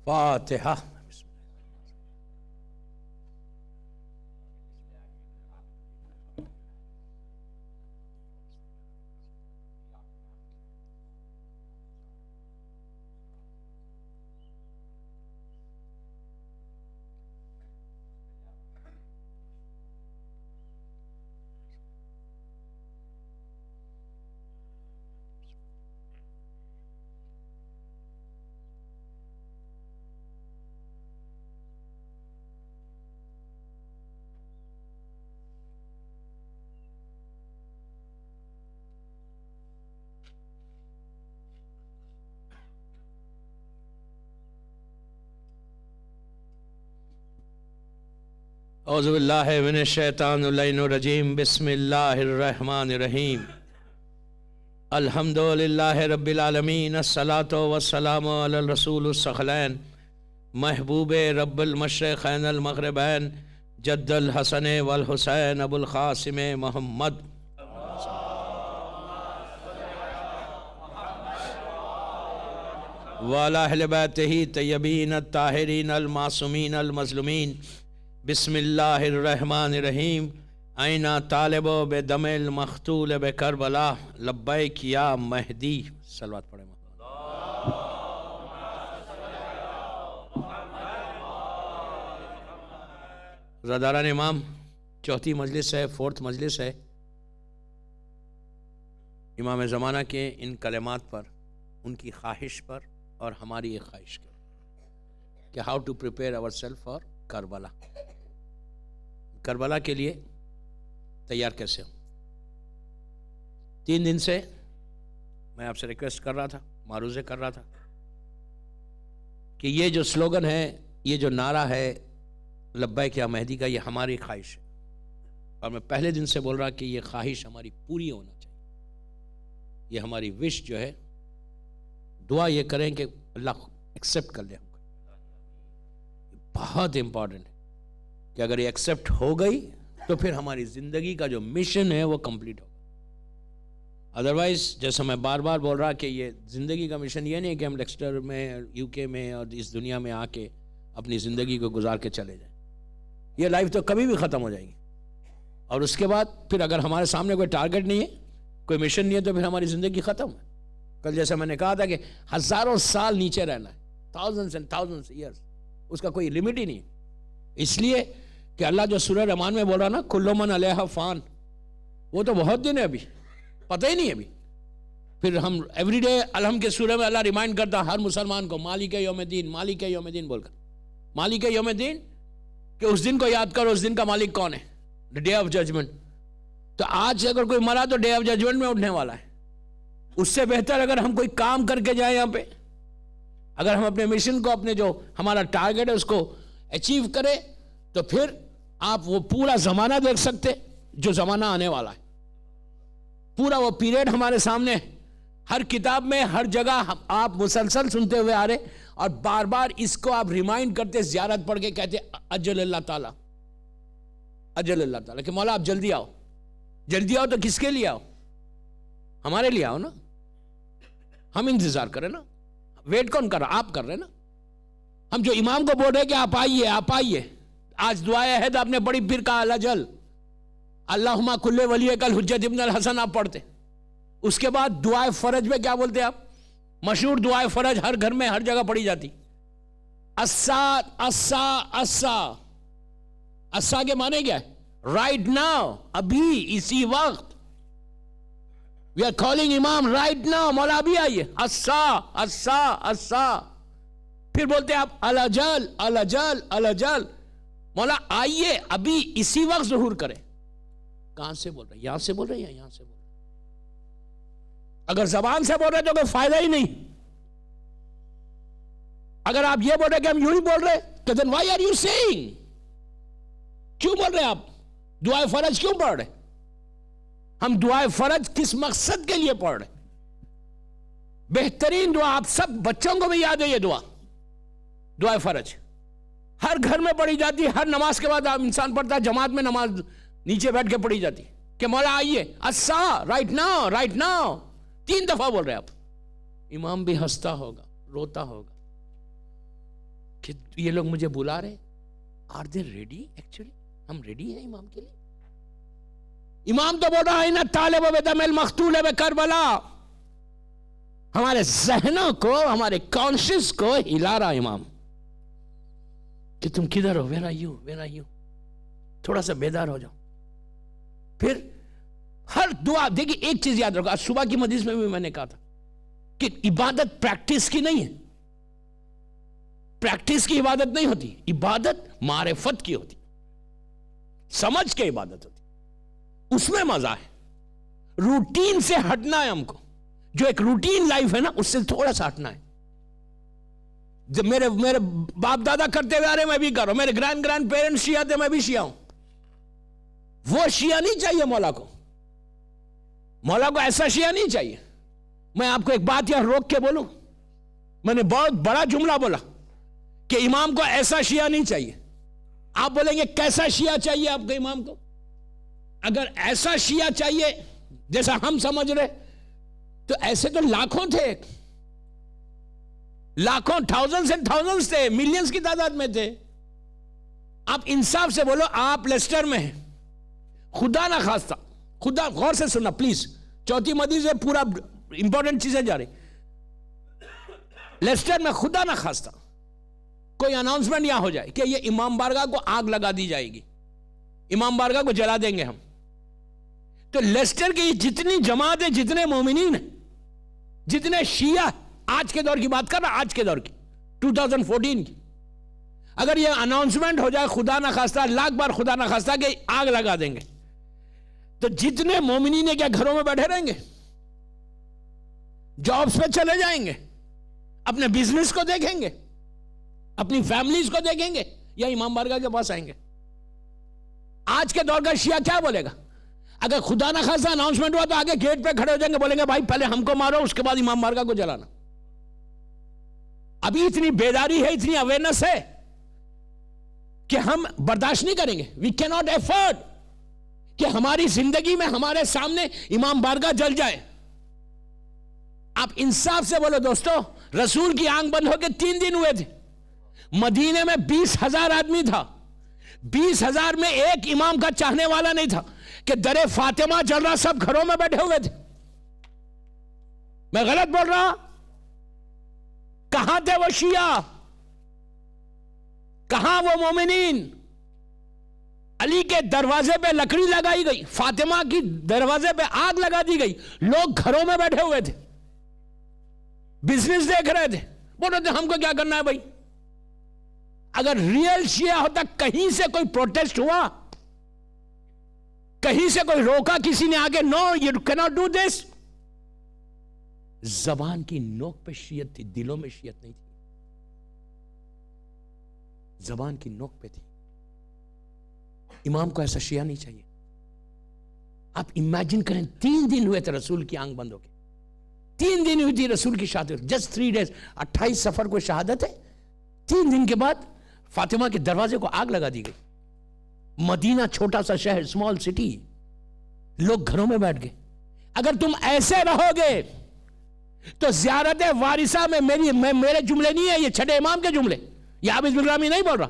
فاتحہ۔ اعوذ باللہ من الشیطان اللعین الرجیم، بسم اللہ الرحمن الرحیم، الحمدللہ رب العالمین، الصلاۃ والسلام علی الرسول الثقلین، محبوب رب المشرقین المغربین، جد الحسن والحسین ابو القاسم محمد، وعلی اہل بیتہ طیبین الطاہرین المعصومین المظلومین، بسم اللہ الرحمن الرحیم، اینا طالب بدم المقتول بکربلا، لبیک یا مہدی۔ صلوات پڑھیں۔ رضاداران امام، چوتھی مجلس ہے، فورتھ مجلس ہے امام زمانہ کے ان کلمات پر، ان کی خواہش پر اور ہماری ایک خواہش کے کہ ہاؤ ٹو پریپیئر اور سیلف فار کربلا، کربلا کے لیے تیار کیسے ہوں۔ 3 دن سے میں آپ سے ریکویسٹ کر رہا تھا، معروضے کر رہا تھا کہ یہ جو سلوگن ہے، یہ جو نعرہ ہے لبیک یا مہدی کا، یہ ہماری خواہش ہے، اور میں پہلے دن سے بول رہا کہ یہ خواہش ہماری پوری ہونا چاہیے، یہ ہماری وش جو ہے، دعا یہ کریں کہ اللہ ایکسیپٹ کر لے ہم کو، بہت امپورٹنٹ ہے کہ اگر یہ ایکسیپٹ ہو گئی تو پھر ہماری زندگی کا جو مشن ہے وہ کمپلیٹ ہوگا۔ ادروائز جیسا میں بار بار بول رہا کہ یہ زندگی کا مشن یہ نہیں ہے کہ ہم لیکسٹر میں، یو کے میں اور اس دنیا میں آ کے اپنی زندگی کو گزار کے چلے جائیں، یہ لائف تو کبھی بھی ختم ہو جائے گی، اور اس کے بعد پھر اگر ہمارے سامنے کوئی ٹارگٹ نہیں ہے، کوئی مشن نہیں ہے، تو پھر ہماری زندگی ختم ہے۔ کل جیسا میں نے کہا تھا کہ ہزاروں سال نیچے رہنا ہے، thousands and thousands years، اس کا کوئی لمٹ ہی نہیں ہے۔ اس لیے کہ اللہ جو سورہ رحمان میں بول رہا نا، کل من علیہا فان، وہ تو بہت دن ہے، ابھی پتہ ہی نہیں ہے ابھی۔ پھر ہم ایوری ڈے الحم کے سورہ میں اللہ ریمائنڈ کرتا ہر مسلمان کو، مالک یوم الدین، مالک یوم الدین بول کر، مالک یوم الدین، کہ اس دن کو یاد کرو، اس دن کا مالک کون ہے، دا ڈے آف ججمنٹ۔ تو آج اگر کوئی مرا تو ڈے آف ججمنٹ میں اٹھنے والا ہے، اس سے بہتر اگر ہم کوئی کام کر کے جائیں یہاں پہ، اگر ہم اپنے مشن کو، اپنے جو ہمارا ٹارگٹ ہے اس کو اچیو کریں، تو پھر آپ وہ پورا زمانہ دیکھ سکتے جو زمانہ آنے والا ہے، پورا وہ پیریڈ ہمارے سامنے ہے، ہر کتاب میں، ہر جگہ آپ مسلسل سنتے ہوئے آ رہے، اور بار بار اس کو آپ ریمائنڈ کرتے، زیارت پڑھ کے کہتے اجل اللہ تعالیٰ، اجل اللہ تعالیٰ، کہ مولا آپ جلدی آؤ، جلدی آؤ۔ تو کس کے لیے آؤ؟ ہمارے لیے آؤ نا، ہم انتظار کریں نا، ویٹ کون کر رہا؟ آپ کر رہے نا۔ ہم جو امام کو بول رہے کہ آپ آئیے، آپ آئیے، آج دعائے عہد آپ نے بڑی، پھر کہا الجل اللہم کل ولیک الحجت ابن الحسن آپ پڑھتے، اس کے بعد دعائے فرج میں کیا بولتے آپ؟ مشہور دعائے فرج ہر گھر میں، ہر جگہ پڑھی جاتی، اسا اسا اسا۔ اسا کے معنی کیا ہے؟ رائٹ ناؤ، ابھی اسی وقت، وی آر کالنگ امام رائٹ ناؤ، مولا ابھی آئیے، اسا اسا اسا۔ پھر بولتے آپ الجل الجل الجل، مولا آئیے ابھی اسی وقت ظہور کرے۔ کہاں سے بول رہے؟ یہاں سے بول رہے یا یہاں سے بول رہے؟ اگر زبان سے بول رہے تو کوئی فائدہ ہی نہیں، اگر آپ یہ بول رہے کہ ہم یوں ہی بول رہے تو then why are you saying؟ کیوں بول رہے آپ؟ دعائے فرج کیوں پڑھ رہے؟ ہم دعائے فرج کس مقصد کے لیے پڑھ رہے؟ بہترین دعا، آپ سب بچوں کو بھی یاد ہے یہ دعا، دعائے فرج ہر گھر میں پڑھی جاتی ہے، ہر نماز کے بعد آپ انسان پڑھتا ہے، جماعت میں نماز نیچے بیٹھ کے پڑھی جاتی کہ مولا آئیے، اسا رائٹ ناؤ، رائٹ ناؤ، 3 دفعہ بول رہے آپ۔ امام بھی ہنستا ہوگا، روتا ہوگا، کہ یہ لوگ مجھے بلا رہے. Are they ready? ایکچولی ہم ریڈی ہیں امام کے لیے؟ امام تو بول رہا ہے نا طالب بدم المقتول بکربلا. ہمارے ذہنوں کو، ہمارے کانشیس کو ہلا رہا امام کہ تم کدھر ہو، where are you, where are you. تھوڑا سا بیدار ہو جاؤ. پھر ہر دعا دیکھیے، ایک چیز یاد رکھو، آج صبح کی مجلس میں بھی میں نے کہا تھا کہ عبادت پریکٹس کی نہیں ہے. پریکٹس کی عبادت نہیں ہوتی، عبادت معرفت کی ہوتی، سمجھ کے عبادت ہوتی، اس میں مزہ ہے. روٹین سے ہٹنا ہے ہم کو، جو ایک روٹین لائف ہے نا اس سے تھوڑا سا ہٹنا ہے. جب میرے باپ دادا کرتے ہوئے آ رہے میں بھی کر رہا ہوں، میرے گرینڈ پیرنٹس شیعہ تھے میں بھی شیعہ ہوں. وہ شیعہ نہیں چاہیے مولا کو، مولا کو ایسا شیعہ نہیں چاہیے. میں آپ کو ایک بات یہاں روک کے بولوں، میں نے بہت بڑا جملہ بولا کہ امام کو ایسا شیعہ نہیں چاہیے. آپ بولیں گے کیسا شیعہ چاہیے آپ کو امام کو؟ اگر ایسا شیعہ چاہیے جیسا ہم سمجھ رہے تو ایسے تو لاکھوں تھے، لاکھوں، تھاؤزنڈز اینڈ تھاؤزنڈز تھے، ملینز کی تعداد میں تھے. آپ انصاف سے بولو، آپ لیسٹر میں ہیں، خدا نہ خواستہ، خدا غور سے سننا پلیز، چوتھی مدی سے پورا امپورٹنٹ چیزیں جا رہی. لیسٹر میں خدا نہ خواستہ کوئی اناؤنسمنٹ یہاں ہو جائے کہ یہ امام بارگاہ کو آگ لگا دی جائے گی، امام بارگاہ کو جلا دیں گے ہم، تو لیسٹر کی جتنی جماعت ہے، جتنے مومنین ہیں، جتنے شیعہ، آج کے دور کی بات کر رہا، آج کے دور کی 2014 کی، اگر یہ اناؤنسمنٹ ہو جائے خدا نہ خواستہ، لاکھ بار خدا نہ خواستہ کہ آگ لگا دیں گے، تو جتنے مومنین ہیں کیا گھروں میں بیٹھے رہیں گے؟ جابز پہ چلے جائیں گے، اپنے بزنس کو دیکھیں گے، اپنی فیملیز کو دیکھیں گے، یا امام بارگاہ کے پاس آئیں گے؟ آج کے دور کا شیعہ کیا بولے گا؟ اگر خدا نہ خاصا اناؤنسمنٹ ہوا تو آگے گیٹ پہ کھڑے ہو جائیں گے، بولیں گے بھائی پہلے ہم کو مارو، اس کے بعد امام بارگاہ کو جلانا. ابھی اتنی بیداری ہے، اتنی اویئرنس ہے کہ ہم برداشت نہیں کریں گے. وی کی ناٹ افورڈ کہ ہماری زندگی میں ہمارے سامنے امام بارگاہ جل جائے. آپ انصاف سے بولو دوستو، رسول کی آنکھ بند ہو کے 3 دن ہوئے تھے، مدینے میں 20,000 آدمی تھا، 20,000 میں ایک امام کا چاہنے والا نہیں تھا کہ در فاطمہ جل رہا، سب گھروں میں بیٹھے ہوئے تھے. میں غلط بول رہا؟ کہاں تھے وہ شیعہ؟ کہاں وہ مومنین؟ علی کے دروازے پہ لکڑی لگائی گئی، فاطمہ کی دروازے پہ آگ لگا دی گئی، لوگ گھروں میں بیٹھے ہوئے تھے، بزنس دیکھ رہے تھے، بول رہے تھے ہم کو کیا کرنا ہے بھائی. اگر ریئل شیعہ ہوتا، کہیں سے کوئی پروٹیسٹ ہوا، کہیں سے کوئی روکا کسی نے آگے، نو یو کینٹ ڈو دس. زبان کی نوک پہ شیعت تھی، دلوں میں شیعت نہیں تھی. زبان کی نوک پہ تھی. امام کو ایسا شیعہ نہیں چاہیے. آپ امیجن کریں، 3 دن ہوئے تھے رسول کی آنکھ بند ہو کے، 3 دن ہوئی تھی رسول کی شہادت، جسٹ 3 days، 28 سفر کو شہادت ہے، 3 دن کے بعد فاطمہ کے دروازے کو آگ لگا دی گئی. مدینہ چھوٹا سا شہر، اسمال سٹی، لوگ گھروں میں بیٹھ گئے. اگر تم ایسے رہو گے تو زیارت وارثہ میں میرے جملے نہیں ہے، یہ چھٹے امام کے جملے، یہ عابد بلرامی نہیں بول رہا.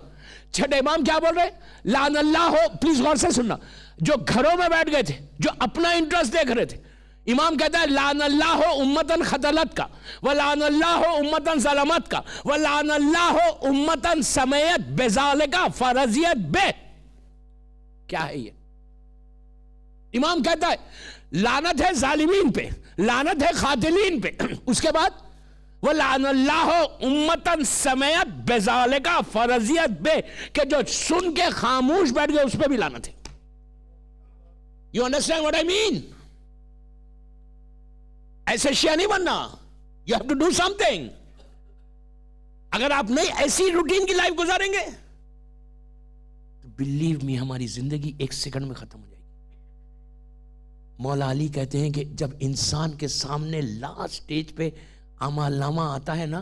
چھٹے امام کیا بول رہے؟ لعن اللہ ہو، پلیز غور سے سننا، جو گھروں میں بیٹھ گئے تھے، جو اپنا انٹرسٹ دیکھ رہے تھے. امام کہتا ہے لعن اللہ امتن خطلت کا، ولعن اللہ امتن ظلمت کا، ولعن اللہ امتن سمیت بذالک فرضیت بے. کیا ہے یہ؟ امام کہتا ہے لعنت ہے ظالمین پہ، لعنت ہے قاتلین پہ. اس کے بعد وَلَعَنَ اللَّهُ أُمَّةً سَمَيَتْ بِذَالِكَ فرضیت بے، کہ جو سن کے خاموش بیٹھ گئے اس پہ بھی لعنت ہے. You understand what I mean? ایسے شیعہ نہیں بننا. You have to do something. اگر آپ نہیں ایسی روٹین کی لائف گزاریں گے تو believe me ہماری زندگی 1 سیکنڈ میں ختم ہو جائے گی. مولا علی کہتے ہیں کہ جب انسان کے سامنے لاسٹ سٹیج پہ اعمال نامہ آتا ہے نا،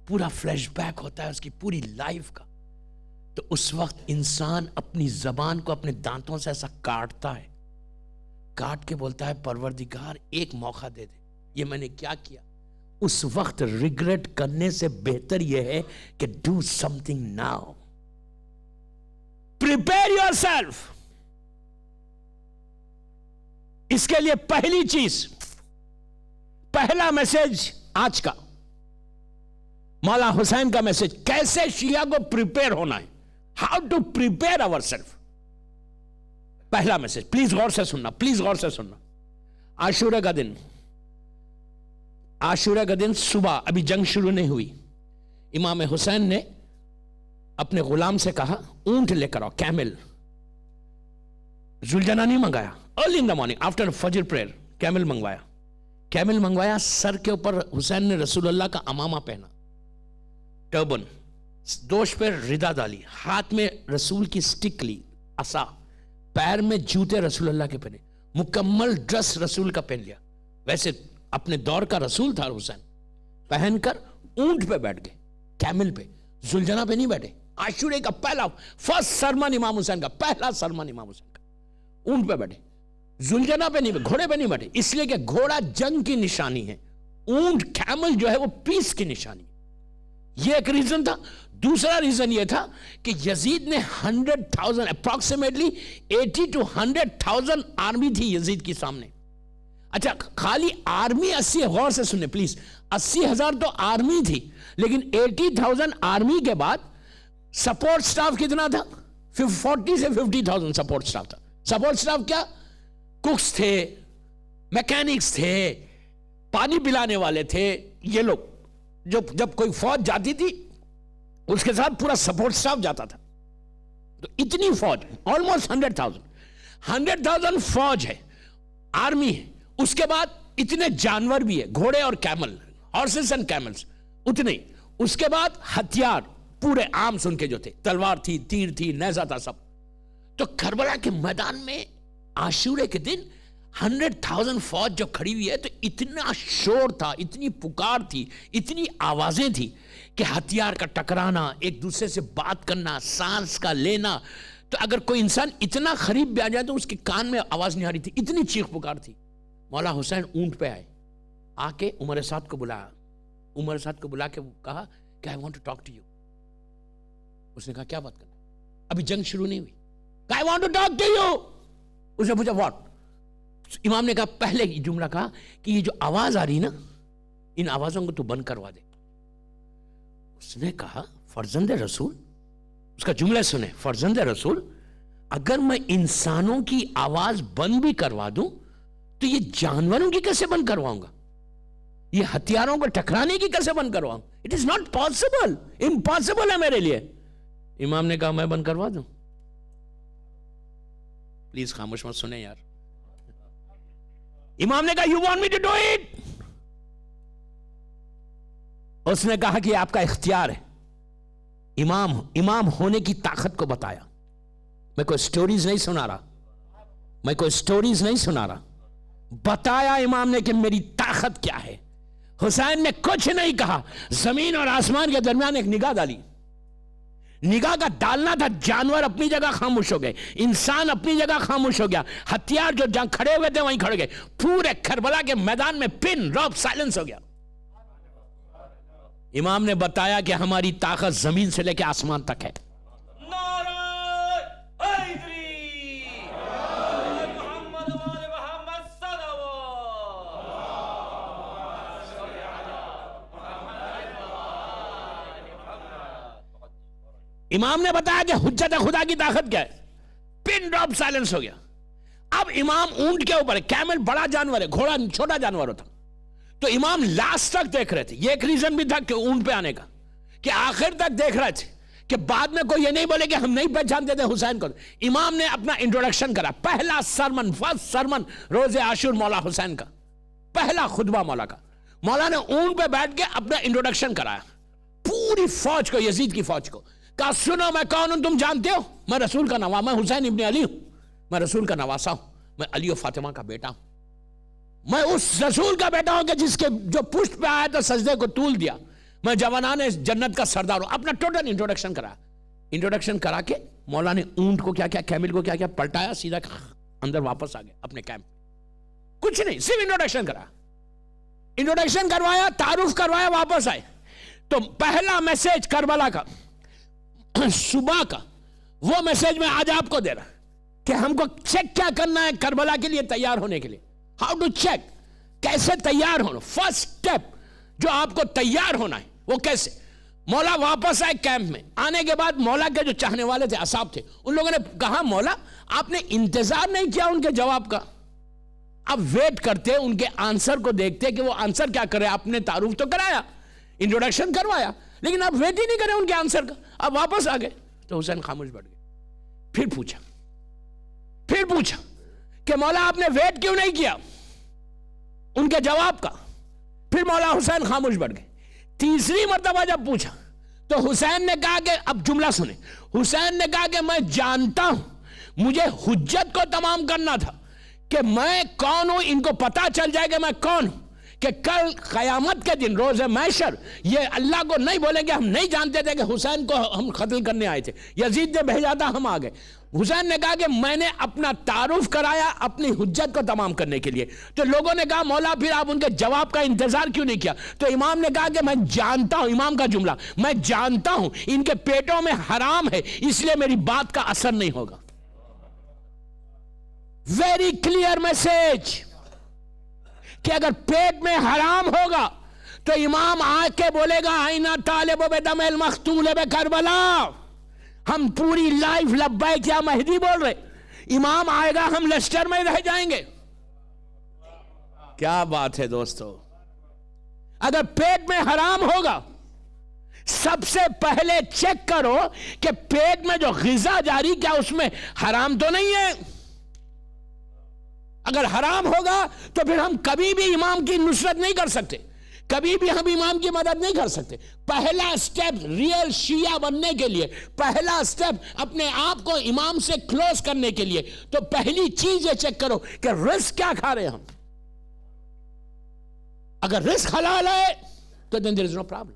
پورا فلیش بیک ہوتا ہے اس کی پوری لائف کا، تو اس وقت انسان اپنی زبان کو اپنے دانتوں سے ایسا کاٹتا ہے، کاٹ کے بولتا ہے پروردگار ایک موقع دے دے، یہ میں نے کیا کیا. اس وقت ریگریٹ کرنے سے بہتر یہ ہے کہ do something now. Prepare yourself. اس کے لیے پہلی چیز، پہلا میسج آج کا مولا حسین کا میسج، کیسے شیعہ کو پریپیئر ہونا ہے. How to prepare our self. پہلا میسج، پلیز غور سے سننا، پلیز غور سے سننا. عاشورہ کا دن، عاشورہ کا دن صبح، ابھی جنگ شروع نہیں ہوئی، امام حسین نے اپنے غلام سے کہا اونٹ لے کر آؤ، کیمل. زلجنا نہیں منگایا، early in the morning after فجر پریئر کیمل منگوایا. کیمل منگوایا، سر کے اوپر حسین نے رسول اللہ کا امامہ پہنا، ٹربن، دوش پہ ردا ڈالی، ہاتھ میں رسول کی سٹک لی، عصا، پیر میں جوتے رسول اللہ کے پہنے، مکمل ڈریس رسول کا پہن لیا. ویسے اپنے دور کا رسول تھا حسین. پہن کر اونٹ پہ بیٹھ گئے، کیمل پہ، زلجنا پہ نہیں بیٹھے. عاشورے کا پہلا فرسٹ سرمن امام حسین کا، پہلا سرمن امام حسین کا، اونٹ پہ بیٹھے، زلجنا پہ نہیں بیٹھے، گھوڑے پہ نہیں بیٹھے، اس لیے کہ گھوڑا جنگ کی نشانی ہے، اونٹ کیمل جو ہے وہ پیس کی نشانی. یہ ایک ریزن تھا. دوسرا ریزن یہ تھا کہ یزید نے 100,000 اپروکسیمیٹلی 80 to 100,000 آرمی تھی یزید کی سامنے. اچھا خالی آرمی 80، غور سے سنیں پلیز، 80,000 تو آرمی تھی، لیکن 80,000 آرمی کے بعد سپورٹ سٹاف کتنا تھا؟ 40 سے 50,000 سپورٹ سٹاف تھا. سپورٹ سٹاف کیا؟ ککس تھے، میکینکس تھے، پانی پلانے والے تھے. یہ لوگ جب کوئی فوج جاتی تھی اس کے ساتھ پورا سپورٹ سٹاف جاتا تھا. تو اتنی فوج، آلموسٹ 100,000 فوج ہے، آرمی ہے. اس کے بعد اتنے جانور بھی ہے، گھوڑے اور کیمل، ہارسز اینڈ کیملز اتنے. اس کے بعد ہتھیار پورے عام سن کے جو تھے، تلوار تھی، تیر تھی، نیزہ تھا، سب. تو کربلا کے میدان میں عاشورے کے دن 100,000 فوج جو کھڑی ہوئی ہے، تو اتنا شور تھا، اتنی پکار تھی، اتنی آوازیں تھی کہ ہتھیار کا ٹکرانا، ایک دوسرے سے بات کرنا، سانس کا لینا. تو اگر کوئی انسان اتنا قریب بھی آ جائے تو اس کے کان میں آواز نہیں آ رہی تھی، اتنی چیخ پکار تھی. مولا حسین اونٹ پہ آئے، آ کے عمر سعد کو بلایا، عمر سعد کو بلا کے کہا کہ I want to talk to you. اس نے کہا کیا بات کرنا؟ ابھی جنگ شروع نہیں ہوئی. I want to talk to you. اس نے پوچھا what؟ امام نے کہا، پہلے یہ جملہ کہا کہ یہ جو آواز آ رہی نا، ان آوازوں کو تو بند کروا دے. اس نے کہا فرزند رسول، اس کا جملہ سنیں، فرزند رسول، اگر میں انسانوں کی آواز بند بھی کروا دوں تو یہ جانوروں کی کیسے بند کرواؤں گا؟ یہ ہتھیاروں کو ٹکرانے کی کیسے بند کرواؤں؟ It is not possible, impossible ہے میرے لیے. امام نے کہا میں بند کروا دوں. پلیز خاموش مت سنیں یار. امام نے کہا you want me to do it? اس نے کہا کہ آپ کا اختیار ہے. امام ہونے کی طاقت کو بتایا. میں کوئی سٹوریز نہیں سنا رہا، بتایا امام نے کہ میری طاقت کیا ہے. حسین نے کچھ نہیں کہا، زمین اور آسمان کے درمیان ایک نگاہ ڈالی. نگاہ کا ڈالنا تھا. جانور اپنی جگہ خاموش ہو گئے، انسان اپنی جگہ خاموش ہو گیا، ہتھیار جو جہاں کھڑے ہوئے تھے وہیں کھڑے گئے. پورے کربلا کے میدان میں پن ڈراپ سائلنس ہو گیا. امام نے بتایا کہ ہماری طاقت زمین سے لے کے آسمان تک ہے. امام نے بتایا کہ حجت خدا کی طاقت کیا ہے. پن ڈراپ سائلنس ہو گیا. اب امام اونٹ کے اوپر ہے، کیمل بڑا جانور ہے، گھوڑا چھوٹا جانور ہوتا. تو امام لاسٹ تک دیکھ رہے تھے. یہ ایک ریزن بھی تھا کہ اونٹ پہ آنے کا، کہ آخر تک دیکھ رہے تھے کہ بعد میں کوئی یہ نہیں بولے کہ ہم نہیں پہچانتے تھے حسین کو. امام نے اپنا انٹروڈکشن کرا، پہلا سرمن، فرسٹ سرمن روز عاشور مولا حسین کا، پہلا خطبہ مولا کا. مولا نے اونٹ پہ بیٹھ کے اپنا انٹروڈکشن کرایا پوری فوج کو، یزید کی فوج کو. کہا سنو میں کون ہوں تم جانتے ہو؟ میں رسول کا نواسا، میں حسین ابن علی ہوں، میں رسول کا نواسا ہوں، میں علی و فاطمہ کا بیٹا ہوں، میں اس رسول کا بیٹا ہوں کہ جس کے جو پشت پہ آیا تو سجدے کو طول دیا، میں جوانان جنت کا سردار ہوں. اپنا ٹوٹل انٹروڈکشن کرا. انٹروڈکشن کرا کے مولا نے اونٹ کو کیا کیا، کیمل کو کیا کیا پلٹایا، سیدھا اندر واپس آ گئے اپنے کیمپ. کچھ نہیں، صرف انٹروڈکشن کرا. انٹروڈکشن کروایا, تعارف کروایا, واپس آئے. تو پہلا میسج کربلا کا صبح کا, وہ میسج میں آج آپ کو دے رہا کہ ہم کو چیک کیا کرنا ہے کربلا کے لیے تیار ہونے کے لیے. ہاؤ ٹو چیک, کیسے تیار ہونا. فرسٹ اسٹیپ جو آپ کو تیار ہونا ہے وہ کیسے. مولا واپس آئے کیمپ میں. آنے کے بعد مولا کے جو چاہنے والے تھے, اصحاب تھے, ان لوگوں نے کہا مولا آپ نے انتظار نہیں کیا ان کے جواب کا, آپ ویٹ کرتے ان کے آنسر کو دیکھتے کہ وہ آنسر کیا کرے. آپ نے تعارف تو کرایا, انٹروڈکشن کروایا, لیکن آپ ویٹ ہی نہیں کرے ان کے آنسر کا, آپ واپس آ گئے. تو حسین خاموش بیٹھ گئے. پھر پوچھا کہ مولا آپ نے ویٹ کیوں نہیں کیا ان کے جواب کا. پھر مولا حسین خاموش بیٹھ گئے. تیسری مرتبہ جب پوچھا تو حسین نے کہا کہ, اب جملہ سنیں, حسین نے کہا کہ میں جانتا ہوں مجھے حجت کو تمام کرنا تھا کہ میں کون ہوں, ان کو پتا چل جائے کہ میں کون ہوں, کہ کل قیامت کے دن روز محشر یہ اللہ کو نہیں بولیں گے ہم نہیں جانتے تھے کہ حسین کو ہم قتل کرنے آئے تھے, یزید نے بھیجا تھا, ہم آ گئے. حسین نے کہا کہ میں نے اپنا تعارف کرایا اپنی حجت کو تمام کرنے کے لیے. تو لوگوں نے کہا مولا پھر آپ ان کے جواب کا انتظار کیوں نہیں کیا. تو امام نے کہا کہ میں جانتا ہوں, امام کا جملہ, میں جانتا ہوں ان کے پیٹوں میں حرام ہے, اس لیے میری بات کا اثر نہیں ہوگا. ویری کلیئر میسج کہ اگر پیٹ میں حرام ہوگا تو امام آ کے بولے گا آئینہ طالب بدم المقتول بکربلا. ہم پوری لائف لبیک یا مہدی بول رہے, امام آئے گا ہم لیسٹر میں رہ جائیں گے. کیا بات ہے دوستو. اگر پیٹ میں حرام ہوگا سب سے پہلے چیک کرو کہ پیٹ میں جو غذا جاری کیا اس میں حرام تو نہیں ہے. اگر حرام ہوگا تو پھر ہم کبھی بھی امام کی نصرت نہیں کر سکتے, کبھی بھی ہم امام کی مدد نہیں کر سکتے. پہلا سٹیپ ریئل شیعہ بننے کے لیے, پہلا سٹیپ اپنے آپ کو امام سے کلوز کرنے کے لیے, تو پہلی چیز یہ چیک کرو کہ رزق کیا کھا رہے ہم. اگر رزق حلال ہے تو then there is no problem.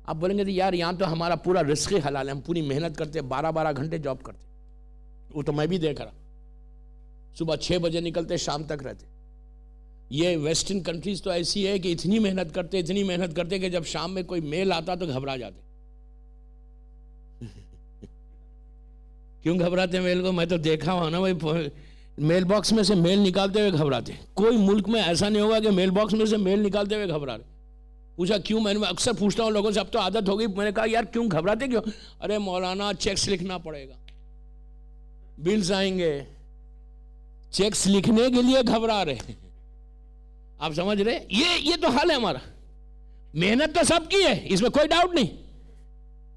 آپ بولیں گے یار یہاں تو ہمارا پورا رزق ہی حلال ہے, ہم پوری محنت کرتے 12 گھنٹے جاب کرتے. وہ تو میں بھی دیکھ رہا, صبح 6 بجے نکلتے شام تک رہتے. یہ ویسٹرن کنٹریز تو ایسی ہے کہ اتنی محنت کرتے کہ جب شام میں کوئی میل آتا تو گھبرا جاتے. کیوں گھبراتے میل کو؟ میں تو دیکھا ہوا نا بھائی, میل باکس میں سے میل نکالتے ہوئے گھبراتے. کوئی ملک میں ایسا نہیں ہوگا کہ میل باکس میں سے میل نکالتے ہوئے گھبرا رہے. پوچھا کیوں؟ میں اکثر پوچھتا ہوں لوگوں سے, اب تو عادت ہو گئی. میں نے کہا یار کیوں گھبراتے کیوں؟ ارے مولانا چیکس لکھنا پڑے گا, بلز آئیں گے. چیکس لکھنے کے لیے گھبرا رہے. آپ سمجھ رہے؟ یہ تو حال ہے ہمارا. محنت تو سب کی ہے, اس میں کوئی ڈاؤٹ نہیں,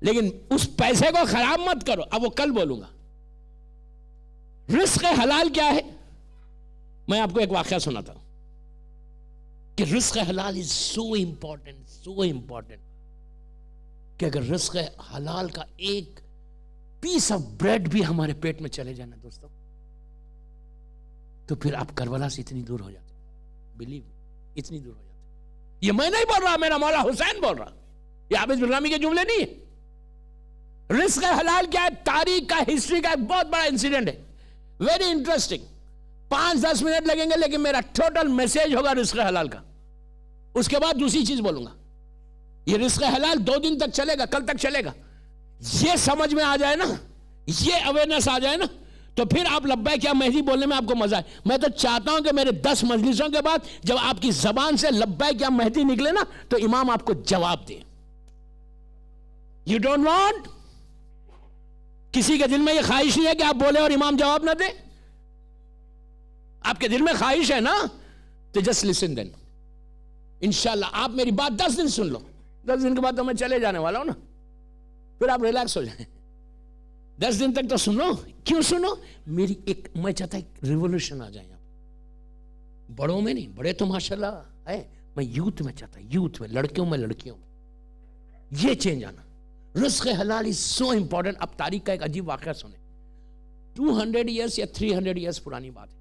لیکن اس پیسے کو خراب مت کرو. اب وہ کل بولوں گا. رزق حلال کیا ہے؟ میں آپ کو ایک واقعہ سناتا ہوں کہ رزق حلال is so important کہ اگر رزق حلال کا ایک پیس آف بریڈ بھی ہمارے پیٹ میں چلے جانا دوستوں, تو پھر آپ کربلا سے اتنی دور ہو جاتے. بلیو, اتنی دور ہو جاتے. یہ میں نہیں بول رہا, میرا مولا حسین بول رہا, یہ عابد بن رامی کے جملے نہیں ہے. رزق حلال کیا ہے؟ تاریخ کا, ہسٹری کا ایک بہت بڑا انسیڈنٹ ہے, ویری انٹرسٹنگ. 5-10 منٹ لگیں گے, لیکن میرا ٹوٹل میسج ہوگا رزق حلال کا. اس کے بعد دوسری چیز بولوں گا. یہ رزق حلال 2 دن تک چلے گا, کل تک چلے گا. یہ سمجھ میں آ جائے نا, یہ اویئرنیس آ جائے نا, تو پھر آپ لبیک یا مہدی بولنے میں آپ کو مزہ ہے. میں تو چاہتا ہوں کہ میرے 10 مجلسوں کے بعد جب آپ کی زبان سے لبیک یا مہدی نکلے نا, تو امام آپ کو جواب دے. یو ڈونٹ وانٹ, کسی کے دل میں یہ خواہش نہیں ہے کہ آپ بولے اور امام جواب نہ دے؟ آپ کے دل میں خواہش ہے نا, تو جسٹ لسن دین. انشاءاللہ آپ میری بات 10 دن سن لو, 10 دن کے بعد تو میں چلے جانے والا ہوں نا, پھر آپ ریلیکس ہو جائیں. 10 دن تک تو سنو. کیوں سنو؟ میری ایک, میں چاہتا ایک ریولوشن آ جائے یہاں. بڑوں میں نہیں, بڑے تو ماشاءاللہ ہے, میں یوتھ میں چاہتا, یوتھ میں, لڑکیوں میں یہ چینج آنا. رزق حلال is so important. اب تاریخ کا ایک عجیب واقعہ سنیں. 200 ایئرس یا 300 ایئرس پرانی بات ہے.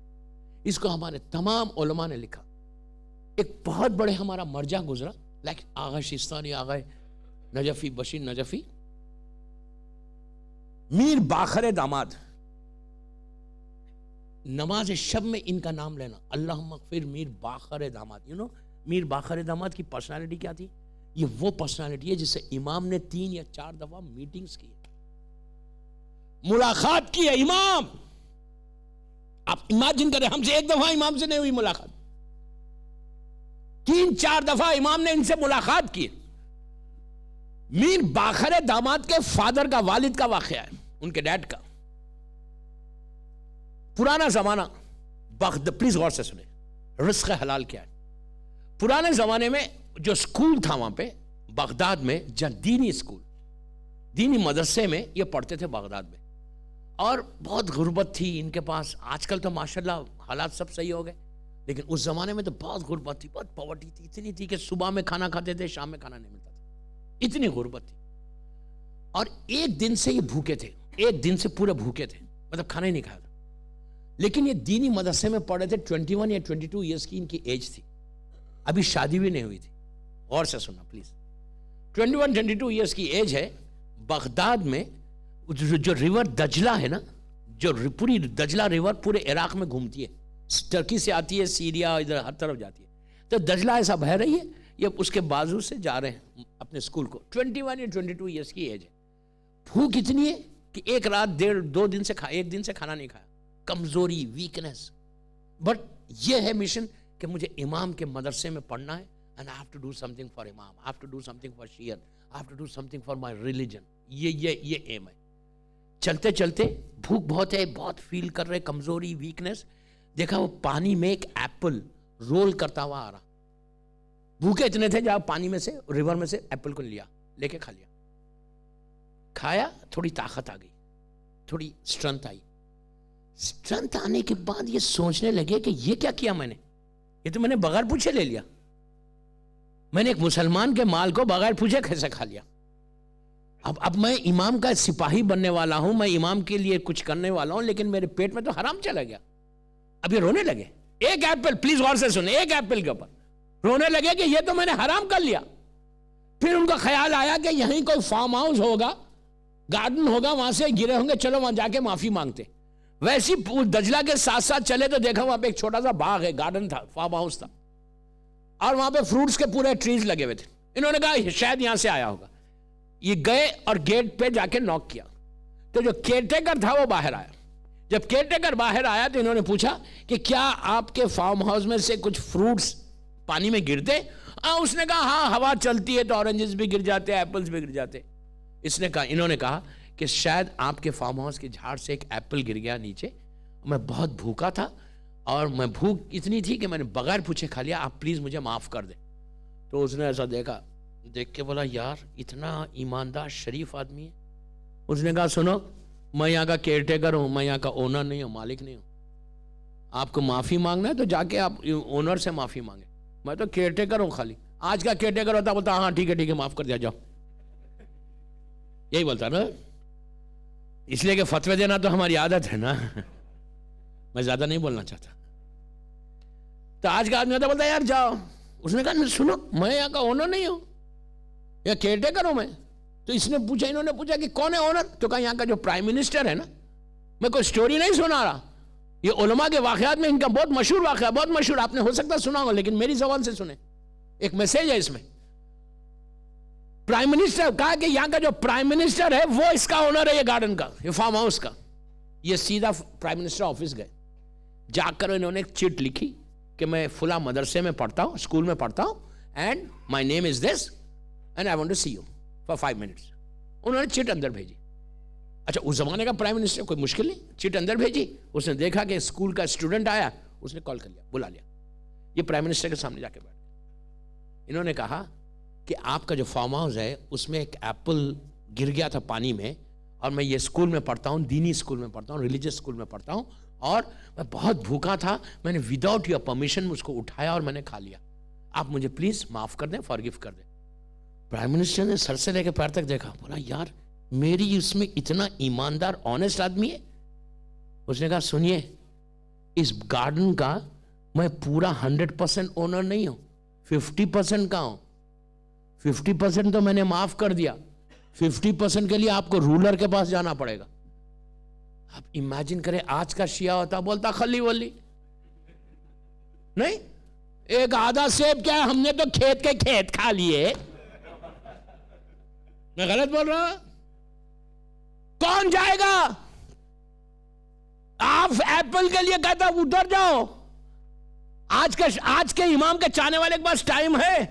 اس کو ہمارے تمام علماء نے لکھا. ایک بہت بڑے ہمارا مرجع گزرا, لیکن آغا شیستانی, آغا نجفی, بشیر نجفی, میر باخر داماد. نماز شب میں ان کا نام لینا, اللہم اغفر میر باخر داماد. میر باقر داماد کی پرسنالٹی کیا تھی؟ یہ وہ پرسنالٹی ہے جس سے امام نے 3 یا 4 دفعہ میٹنگز کی، ملاقات کی ہے امام. آپ امیجن کریں، ہم سے 1 دفعہ امام سے نہیں ہوئی ملاقات، 3-4 دفعہ امام نے ان سے ملاقات کی. میر باقر داماد کے فادر کا، والد کا واقعہ ہے، ان کے ڈیڈ کا. پرانا زمانہ، پلیز غور سے سنیں، رزق حلال کیا ہے. پرانے زمانے میں جو اسکول تھا وہاں پہ بغداد میں، دینی اسکول، دینی مدرسے میں یہ پڑھتے تھے بغداد میں، اور بہت غربت تھی ان کے پاس. آج کل تو ماشاءاللہ حالات سب صحیح ہو گئے، لیکن اس زمانے میں تو بہت غربت تھی، بہت پاورٹی تھی، اتنی تھی کہ صبح میں کھانا کھاتے تھے، شام میں کھانا نہیں ملتا تھا، اتنی غربت تھی. اور ایک دن سے یہ بھوکے تھے، ایک دن سے پورے بھوکے تھے، مطلب کھانا ہی نہیں کھایا تھا. لیکن یہ دینی مدرسے میں پڑھے تھے، 21 یا 22 ایئرس کی ان کی ایج تھی، ابھی شادی بھی نہیں ہوئی تھی. غور سے سننا پلیز، 21-22 ایئرس کی ایج ہے. بغداد میں جو ریور دجلہ ہے نا، جو پوری دجلہ ریور پورے عراق میں گھومتی ہے، ترکی سے آتی ہے، سیریا، ادھر ہر طرف جاتی ہے. تو دجلہ ایسا بہہ رہی ہے، یہ اس کے بازو سے جا رہے ہیں اپنے اسکول کو. 21 یا 22 ایئرس کی ایج ہے. بھوک اتنی ہے کہ ایک رات 1.5-2 دن سے ایک دن سے کھانا نہیں کھایا، کمزوری، ویکنس. بٹ یہ ہے مشن کہ مجھے امام کے مدرسے میں پڑھنا ہے، and I have to do something for امام، I have to do something for Shia, I have to do something for my religion. یہ ایم ہے. چلتے چلتے بھوک بہت ہے، بہت فیل کر رہے، کمزوری، ویکنس. دیکھا وہ پانی میں ایک ایپل رول کرتا ہوا آ رہا. بھوکے اتنے تھے جب پانی میں سے، ریور میں سے ایپل کو لیا، لے کے کھا لیا. کھایا، تھوڑی طاقت آ گئی، تھوڑی اسٹرنتھ آئی. اسٹرنتھ آنے کے بعد یہ سوچنے لگے کہ یہ کیا کیا میں نے، یہ تو میں نے بغیر پوچھے لے لیا. میں نے ایک مسلمان کے مال کو بغیر پوچھے کیسے کھا لیا. اب میں امام کا سپاہی بننے والا ہوں، میں امام کے لیے کچھ کرنے والا ہوں، لیکن میرے پیٹ میں تو حرام چلا گیا. اب یہ رونے لگے. ایک ایپل، پلیز غور سے سنیں، ایک ایپل کے اوپر رونے لگے کہ یہ تو میں نے حرام کر لیا. پھر ان کا خیال آیا کہ یہیں کوئی فارم ہاؤس ہوگا، گارڈن ہوگا، وہاں سے گرے ہوں گے، چلو وہاں جا کے معافی مانگتے. ویسی دجلہ کے ساتھ ساتھ چلے تو دیکھا وہاں پہ ایک چھوٹا سا باغ ہے، گارڈن تھا، فارم ہاؤس تھا، اور وہاں پہ فروٹس کے پورے ٹریز لگے ہوئے تھے. انہوں نے کہا شاید یہاں سے آیا ہوگا. یہ گئے اور گیٹ پہ جا کے نوک کیا، تو جو کیئر ٹیکر تھا وہ باہر آیا. جب کیئر ٹیکر باہر آیا تو انہوں نے پوچھا کہ کیا آپ کے فارم ہاؤس میں سے کچھ فروٹس پانی میں گرتے؟ اس نے کہا ہاں، ہوا چلتی ہے تو اورنجز بھی گر جاتے، ایپلز بھی گر جاتے. انہوں نے کہا کہ شاید آپ کے فارم ہاؤس کے جھاڑ سے ایک ایپل گر گیا نیچے، میں بہت بھوکا تھا اور میں بھوک اتنی تھی کہ میں نے بغیر پوچھے کھا لیا، آپ پلیز مجھے معاف کر دیں. تو اس نے ایسا دیکھ کے بولا یار اتنا ایماندار شریف آدمی ہے. اس نے کہا سنو، میں یہاں کا کیئر ٹیکر ہوں، میں یہاں کا اونر نہیں ہوں، مالک نہیں ہوں. آپ کو معافی مانگنا ہے تو جا کے آپ اونر سے معافی مانگیں، میں تو کیئر ٹیکر ہوں خالی. آج کا کیئر ٹیکر ہوتا بولتا ہاں ٹھیک ہے معاف کر دیا جاؤ، یہی بولتا نا. اس لیے کہ فتوی دینا تو ہماری عادت ہے نا، میں زیادہ نہیں بولنا چاہتا. تو آج کا آدمی ہوتا بولتا یار جاؤ. اس نے کہا سنو، میں یہاں کا اونر نہیں ہوں، یا کیئر ٹیکر ہوں میں. تو انہوں نے پوچھا کہ کون ہے اونر؟ تو کہا یہاں کا جو پرائم منسٹر ہے نا. میں کوئی سٹوری نہیں سنا رہا، یہ علماء کے واقعات میں ان کا بہت مشہور واقعہ، بہت مشہور، آپ نے ہو سکتا سنا ہو لیکن میری زبان سے سنیں، ایک میسج ہے اس میں. پرائم منسٹر کہا کہ یہاں کا جو پرائم منسٹر ہے وہ اس کا اونر ہے، یہ گارڈن کا، یہ فارم ہاؤس کا. یہ سیدھا پرائم منسٹر آفس گئے، جا کر انہوں نے ایک چٹ لکھی کہ میں فلاں مدرسے میں پڑھتا ہوں، اسکول میں پڑھتا ہوں، and my name is this and I want to see you for 5 minutes. انہوں نے چٹ اندر بھیجی. اچھا اس زمانے کا پرائم منسٹر کوئی مشکل نہیں، چٹ اندر بھیجی. اس نے دیکھا کہ اسکول کا اسٹوڈنٹ آیا، اس نے کال کر لیا، بلا لیا. یہ پرائم منسٹر کے سامنے جا کے بیٹھ گئے. انہوں نے کہا کہ آپ کا جو فارم ہاؤس ہے اس میں ایک ایپل گر گیا تھا پانی میں، اور میں یہ اسکول میں پڑھتا ہوں، دینی اسکول میں پڑھتا ہوں، ریلیجس اسکول میں پڑھتا ہوں، اور میں بہت بھوکا تھا، میں نے وداؤٹ یور پرمیشن اس کو اٹھایا اور میں نے کھا لیا. آپ مجھے پلیز معاف کر دیں، فارگیو کر دیں. پرائم منسٹر نے سر سے لے کے پیر تک دیکھا، بولا یار میری اس میں اتنا ایماندار آنےسٹ آدمی ہے. اس نے کہا سنیے، اس گارڈن کا میں پورا 100% اونر نہیں ہوں، 50% کا ہوں. 50% تو میں نے معاف کر دیا، 50% کے لیے آپ کو رولر کے پاس جانا پڑے گا. آپ امیجن کریں آج کا شیعہ ہوتا بولتا خلی ولی نہیں، ایک آدھا سیب کیا ہے، ہم نے تو کھیت کے کھیت کھا لیے. میں غلط بول رہا؟ کون جائے گا؟ آپ ایپل کے لیے کہتا ادھر جاؤ. آج کے امام کے چاہنے والے کے پاس ٹائم ہے،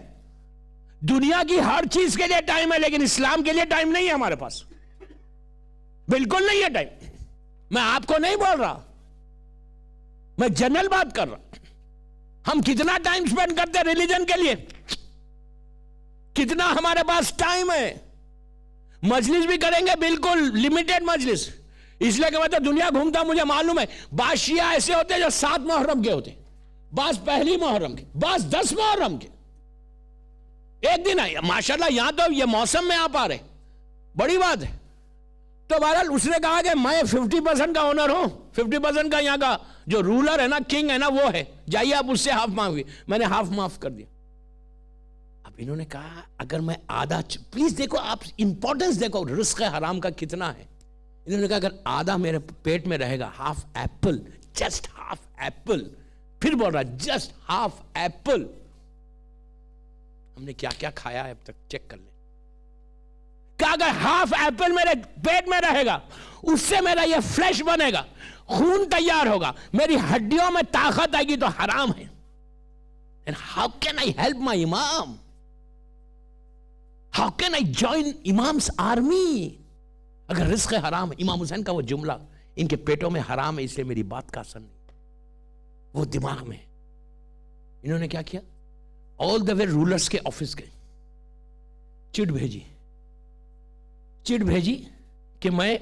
دنیا کی ہر چیز کے لیے ٹائم ہے، لیکن اسلام کے لیے ٹائم نہیں ہے ہمارے پاس، بالکل نہیں ہے ٹائم. میں آپ کو نہیں بول رہا، میں جنرل بات کر رہا. ہم کتنا ٹائم سپینڈ کرتے ہیں ریلیجن کے لیے؟ کتنا ہمارے پاس ٹائم ہے؟ مجلس بھی کریں گے بالکل لمیٹڈ مجلس، اس لیے کہ میں تو دنیا گھومتا، مجھے معلوم ہے بعض شیعہ ایسے ہوتے ہیں جو 7 محرم کے ہوتے، بعض پہلی محرم کے، بعض 10 محرم کے. ایک دن آئے ماشاءاللہ، یہاں تو یہ موسم میں آپ آ رہے، بڑی بات ہے. تو بہرحال اس نے کہا کہ میں 50% کا اونر ہوں، 50% کا یہاں کا جو رولر ہے نا، کنگ ہے نا، وہ ہے، جائیے آپ اس سے ہاف معاف. میں نے ہاف معاف کر دیا. اب انہوں نے کہا اگر میں آدھا، پلیز دیکھو آپ امپورٹنس دیکھو رزق حرام کا کتنا ہے. انہوں نے کہا اگر آدھا میرے پیٹ میں رہے گا، half apple, just half apple. پھر بول رہا جسٹ ہاف ایپل. ہم نے کیا کیا کھایا ہے اب تک، چیک کر لیں. کہ اگر ہاف ایپل میرے پیٹ میں رہے گا، اس سے میرا یہ فلیش بنے گا، خون تیار ہوگا، میری ہڈیوں میں طاقت آئے گی، تو حرام ہے. And how can I help my imam? How can I join imam's army? اگر رزق حرام ہے، امام حسین کا وہ جملہ ان کے پیٹوں میں حرام ہے، اس لیے میری بات کا اثر نہیں، وہ دماغ میں. انہوں نے کیا کیا؟ آل دا وے رولرز کے آفس گئے، چٹ بھیجی کہ میں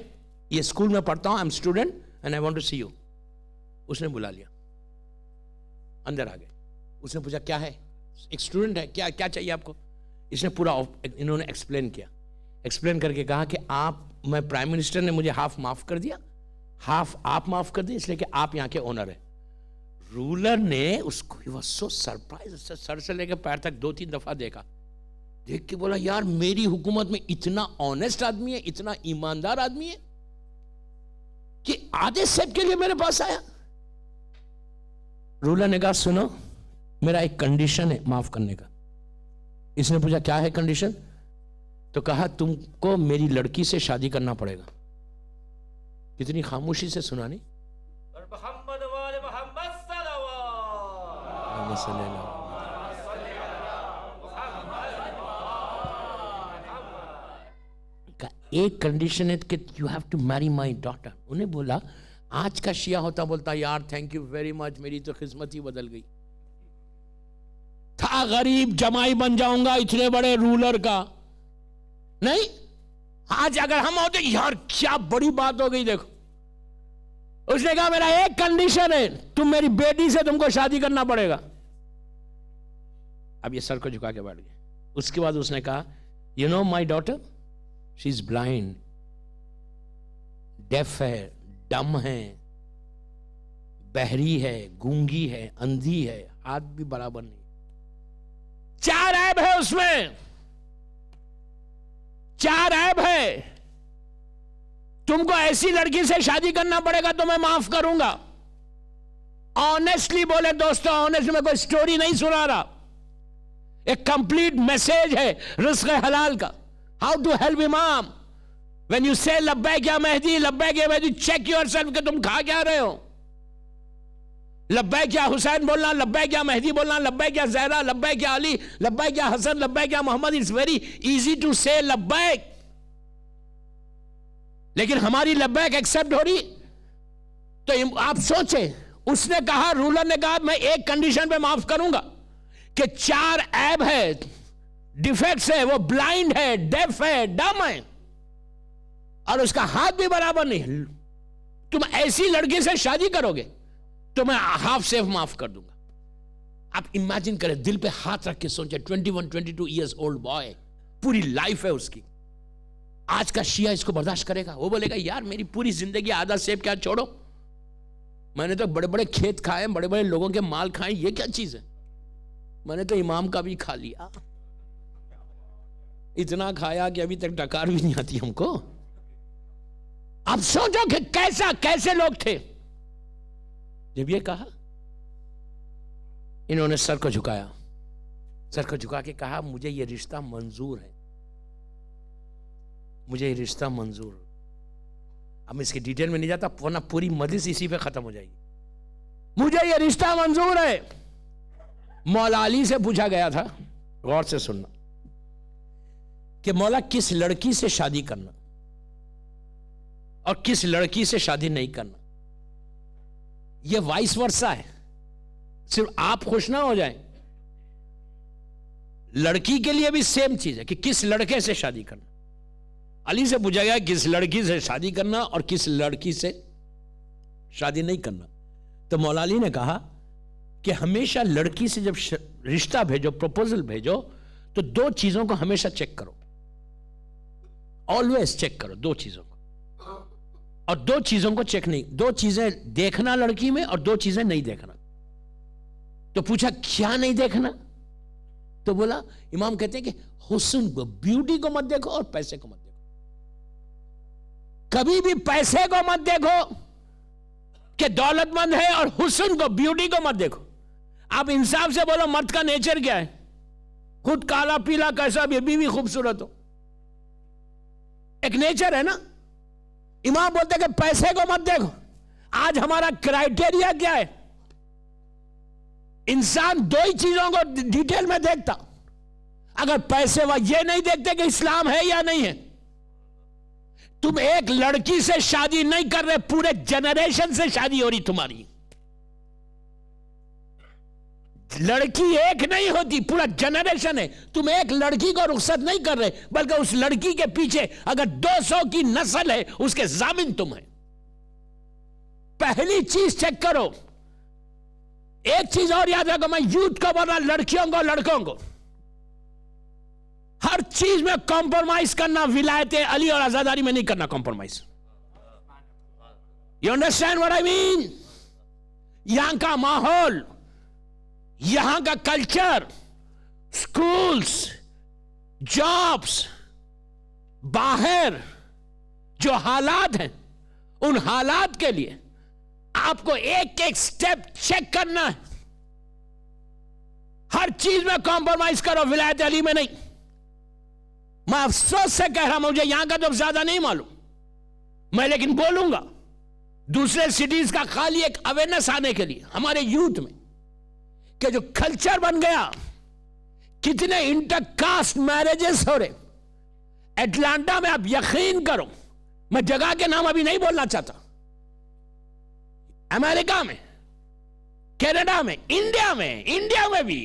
یہ اسکول میں پڑھتا ہوں، I am student and I want to see you. اس نے بلا لیا، اندر آ گئے. اس نے پوچھا کیا ہے، ایک اسٹوڈنٹ ہے، کیا چاہیے آپ کو؟ اس نے پورا انہوں نے ایکسپلین کر کے کہا کہ میں پرائم منسٹر نے مجھے ہاف معاف کر دیا، ہاف آپ معاف کر دیا، اس لیے کہ آپ یہاں کے اونر ہیں. رولر نے اس کو he was so surprised، سر سے لے کے پیر تک 2-3 دفعہ دیکھا، دیکھ کے بولا یار میری حکومت میں اتنا آنےسٹ آدمی ہے، اتنا ایماندار آدمی ہے کہ آدھے سیب کے لیے میرے پاس آیا. رولر نے کہا سنو، میرا ایک کنڈیشن ہے معاف کرنے کا. اس نے پوچھا کیا ہے کنڈیشن؟ تو کہا تم کو میری لڑکی سے شادی کرنا پڑے گا. کتنی خاموشی سے سنا نہیں. ایک کنڈیشن ہے کہ you have to marry my daughter. انہیں بولا آج کا شیعہ ہوتا بولتا یار تھینک یو ویری مچ، میری تو قسمت ہی بدل گئی، تھا غریب جمائی بن جاؤں گا اتنے بڑے رولر کا. نہیں، آج اگر ہم ہوتے یار کیا بڑی بات ہو گئی. دیکھو اس نے کہا میرا ایک کنڈیشن ہے، تم میری بیٹی سے تم کو شادی کرنا پڑے گا. اب یہ سر کو جھکا کے بیٹھ گئے. اس کے بعد اس نے کہا you know my daughter she is blind, deaf ہے، ڈم ہے، بہری ہے، گونگی ہے، اندھی ہے، ہاتھ بھی برابر نہیں. 4 عیب ہے اس میں، 4 عیب ہے. تم کو ایسی لڑکی سے شادی کرنا پڑے گا تو میں معاف کروں گا. آنیسٹلی بولے دوستو، آنیسٹلی میں کوئی سٹوری نہیں سنا رہا، ایک کمپلیٹ میسج ہے رزق حلال کا. ہاؤ ٹو ہیلپ امام وین یو سے لبیک یا مہدی، لبیک یا مہدی، چیک یور سیلف کہ تم کھا کیا رہے ہو. لبیک یا حسین بولنا، لبیک یا مہدی بولنا، لبیک یا زہرا، لبیک یا علی، لبیک یا حسن، لبیک یا محمد. اٹس ویری ایزی ٹو سے لبیک، لیکن ہماری لبیک ایکسپٹ ہو رہی. تو آپ سوچیں، اس نے کہا، رولر نے کہا میں ایک کنڈیشن پہ معاف کروں گا کہ 4 عیب ہے، ڈیفیکٹس ہے، وہ بلائنڈ ہے، ڈیف ہے، ڈم ہے، اور اس کا ہاتھ بھی برابر نہیں. تم ایسی لڑکی سے شادی کرو گے تو میں ہاف سیف معاف کر دوں گا. آپ امیجن کریں، دل پہ ہاتھ رکھ کے سوچیں، 21-22 ایئرز اولڈ بوائے، پوری لائف ہے اس کی. آج کا شیعہ اس کو برداشت کرے گا؟ وہ بولے گا یار میری پوری زندگی آدھا سیب کیا چھوڑو، میں نے تو بڑے بڑے کھیت کھائے، بڑے بڑے لوگوں کے مال کھائے، یہ کیا چیز ہے، میں نے تو امام کا بھی کھا لیا، اتنا کھایا کہ ابھی تک ڈکار بھی نہیں آتی ہم کو. اب سوچو کہ کیسے لوگ تھے. جب یہ کہا انہوں نے سر کو جھکایا، سر کو جھکا کے کہا مجھے یہ رشتہ منظور ہے، مجھے یہ رشتہ منظور۔ اب میں اس کی ڈیٹیل میں نہیں جاتا ورنہ پوری مجلس اسی پہ ختم ہو جائے گی۔ مجھے یہ رشتہ منظور ہے۔ مولا علی سے پوچھا گیا تھا، غور سے سننا، کہ مولا کس لڑکی سے شادی کرنا اور کس لڑکی سے شادی نہیں کرنا؟ یہ وائس ورسا ہے، صرف آپ خوش نہ ہو جائیں، لڑکی کے لیے بھی سیم چیز ہے کہ کس لڑکے سے شادی کرنا۔ علی سے پوچھا گیا کس لڑکی سے شادی کرنا اور کس لڑکی سے شادی نہیں کرنا، تو مولا علی نے کہا کہ ہمیشہ لڑکی سے جب رشتہ بھیجو، پروپوزل بھیجو، تو دو چیزوں کو ہمیشہ چیک کرو، آلویز چیک کرو دو چیزوں کو، اور دو چیزوں کو چیک نہیں، دو چیزیں دیکھنا لڑکی میں اور دو چیزیں نہیں دیکھنا۔ تو پوچھا کیا نہیں دیکھنا؟ تو بولا امام کہتے ہیں کہ حسن کو، بیوٹی کو مت دیکھو اور پیسے کو مت دیکھو، کبھی بھی پیسے کو مت دیکھو کہ دولت مند ہے اور حسن کو، بیوٹی کو مت دیکھو۔ آپ انصاف سے بولو مرد کا نیچر کیا ہے؟ خود کالا پیلا کیسا بھی بیوی خوبصورت ہو، ایک نیچر ہے نا۔ امام بولتے کہ پیسے کو مت دیکھو۔ آج ہمارا کرائیٹیریا کیا ہے؟ انسان دو ہی چیزوں کو ڈیٹیل میں دیکھتا، اگر پیسے یہ نہیں دیکھتے کہ اسلام ہے یا نہیں ہے۔ تم ایک لڑکی سے شادی نہیں کر رہے، پورے جنریشن سے شادی ہو رہی تمہاری۔ لڑکی ایک نہیں ہوتی، پورا جنریشن ہے۔ تم ایک لڑکی کو رخصت نہیں کر رہے، بلکہ اس لڑکی کے پیچھے اگر 200 کی نسل ہے اس کے ضامن تم ہیں۔ پہلی چیز چیک کرو۔ ایک چیز اور یاد رکھو، میں یوتھ کو بول رہا، لڑکیوں کو، لڑکوں کو، ہر چیز میں کمپرومائز کرنا ولایت علی اور آزاداری میں نہیں کرنا compromise. You understand what I mean? یہاں کا ماحول، یہاں کا کلچر، سکولز، جابس، باہر جو حالات ہیں، ان حالات کے لیے آپ کو ایک ایک سٹیپ چیک کرنا ہے۔ ہر چیز میں کمپرومائز کرو، ولایت علی میں نہیں۔ میں افسوس سے کہہ رہا ہوں، مجھے یہاں کا تو زیادہ نہیں معلوم، میں لیکن بولوں گا دوسرے سٹیز کا، خالی ایک اویئرنس آنے کے لیے ہمارے یوتھ میں، کہ جو کلچر بن گیا، کتنے انٹر کاسٹ میرجز ہو رہے۔ اٹلانٹا میں آپ یقین کرو، میں جگہ کے نام ابھی نہیں بولنا چاہتا، امریکہ میں، کینیڈا میں، انڈیا میں بھی،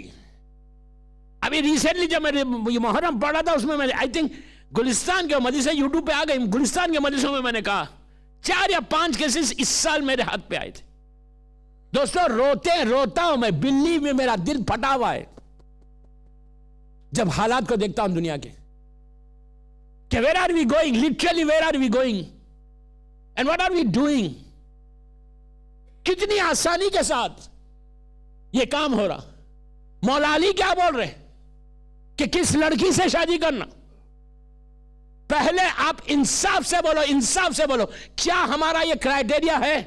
ابھی ریسنٹلی جب میں یہ محرم پڑھا تھا، اس میں میں آئی تھنک گلستان کے مدرسے یوٹیوب پہ آ گئی، گلستان کے مدرسوں میں میں نے کہا 4 یا 5 کیسز اس سال میرے ہاتھ پہ آئے تھے۔ دوستو روتا ہوں میں، بلی میں میرا دل پھٹا ہوا ہے جب حالات کو دیکھتا ہوں دنیا کے، کہ where are we going, literally where are we going and what are we doing۔ کتنی آسانی کے ساتھ یہ کام ہو رہا۔ مولا علی کیا بول رہے کہ کس لڑکی سے شادی کرنا؟ پہلے آپ انصاف سے بولو، انصاف سے بولو، کیا ہمارا یہ کرائیٹیریا ہے؟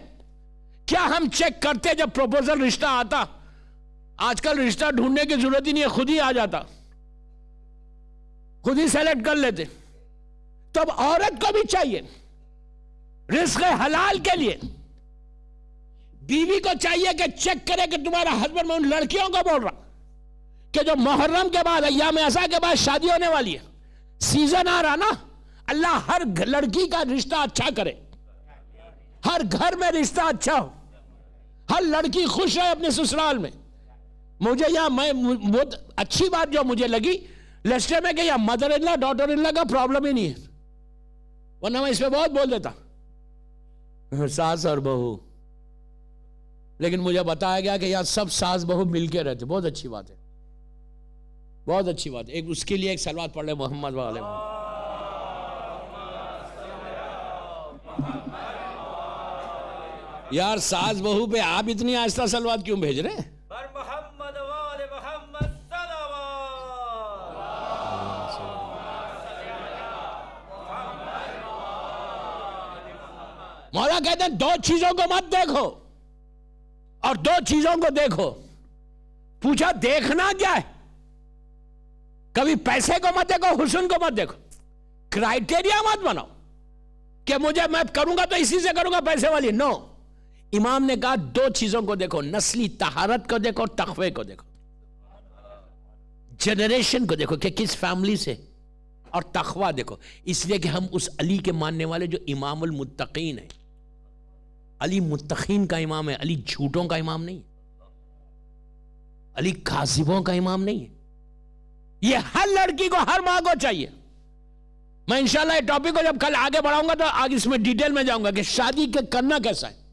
کیا ہم چیک کرتے جب پروپوزل رشتہ آتا؟ آج کل رشتہ ڈھونڈنے کی ضرورت ہی نہیں ہے، خود ہی آ جاتا، خود ہی سیلیکٹ کر لیتے۔ تو اب عورت کو بھی چاہیے رزق حلال کے لیے، بیوی کو چاہیے کہ چیک کرے کہ تمہارا ہسبینڈ، میں ان لڑکیوں کو بول رہا کہ جو محرم کے بعد، ایام عصا کے بعد شادی ہونے والی ہے، سیزن آ رہا نا، اللہ ہر لڑکی کا رشتہ اچھا کرے، ہر گھر میں رشتہ اچھا ہو، ہر لڑکی خوش رہے اپنے سسرال میں۔ مجھے یہاں بہت اچھی بات جو مجھے لگی لیسٹر میں، کہ یہاں mother in law daughter in لا کا پرابلم ہی نہیں ہے، ورنہ میں اس پہ بہت بول دیتا، ساس اور بہو، لیکن مجھے بتایا گیا کہ یہاں سب ساس بہو مل کے رہتے۔ بہت اچھی بات ہے، بہت اچھی بات ہے۔ ایک اس کے لیے ایک صلوات پڑھ لے محمد والے محمد۔ یار ساس بہو پہ آپ اتنی آہستہ صلوات کیوں بھیج رہے ہیں؟ محمد والے محمد مولا کہتے ہیں 2 چیزوں کو مت دیکھو اور 2 چیزوں کو دیکھو۔ پوچھا دیکھنا کیا ہے؟ کبھی پیسے کو مت دیکھو، حسن کو مت دیکھو، کرائٹیریا مت بناؤ کہ مجھے میں کروں گا تو اسی سے کروں گا پیسے والی. نو. امام نے کہا دو چیزوں کو دیکھو، نسلی طہارت کو دیکھو، تقوی کو دیکھو، جنریشن کو دیکھو کہ کس فیملی سے، اور تقوی دیکھو. اس لیے کہ ہم اس علی کے ماننے والے جو امام المتقین ہے. علی متقین کا امام ہے، علی جھوٹوں کا امام نہیں ہے، علی کاذبوں کا امام نہیں ہے. یہ ہر لڑکی کو، ہر ماں کو چاہیے. میں انشاءاللہ یہ ٹاپک کو جب کل آگے بڑھاؤں گا تو آگے اس میں ڈیٹیل میں جاؤں گا کہ شادی کے کرنا کیسا ہے،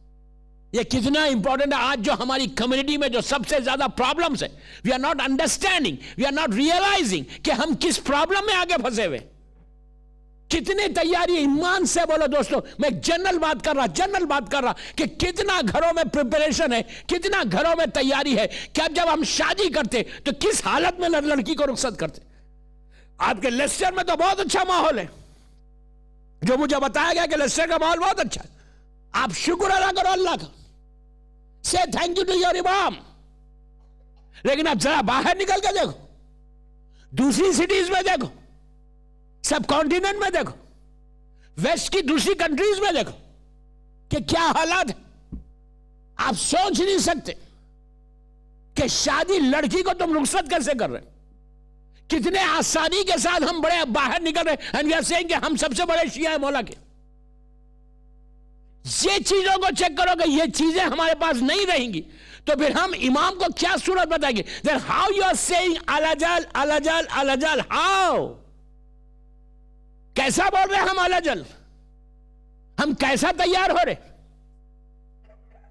یہ کتنا امپورٹنٹ ہے. آج جو ہماری کمیونٹی میں جو سب سے زیادہ پرابلمز ہے، we are not understanding, we are not realising کہ ہم کس پرابلم میں آگے پھنسے ہوئے. کتنی تیاری، ایمان سے بولو دوستو، میں جنرل بات کر رہا کہ کتنا گھروں میں پریپریشن ہے، کتنا گھروں میں تیاری ہے کہ اب جب ہم شادی کرتے تو کس حالت میں لڑکی کو رخصت کرتے. آپ کے لیسٹر میں تو بہت اچھا ماحول ہے، جو مجھے بتایا گیا کہ لیسٹر کا ماحول بہت اچھا ہے. آپ شکر ادا کرو اللہ کا، say thank you to your امام. لیکن اب ذرا باہر نکل کے دیکھو، دوسری سٹیز میں دیکھو، سب کانٹیننٹ میں دیکھو، ویسٹ کی دوسری کنٹریز میں دیکھو کہ کیا حالات ہیں. آپ سوچ نہیں سکتے کہ شادی لڑکی کو تم رخصت کیسے کر رہے، کتنے آسانی کے ساتھ ہم بڑے باہر نکل رہے ہیں. and we are saying کہ ہم سب سے بڑے شیعہ ہیں مولا کے. یہ چیزوں کو چیک کرو کہ یہ چیزیں ہمارے پاس نہیں رہیں گی تو پھر ہم امام کو کیا صورت بتائیں گے. then how you are saying alajal alajal alajal, how؟ کیسا بول رہے ہم alajal؟ ہم کیسا تیار ہو رہے؟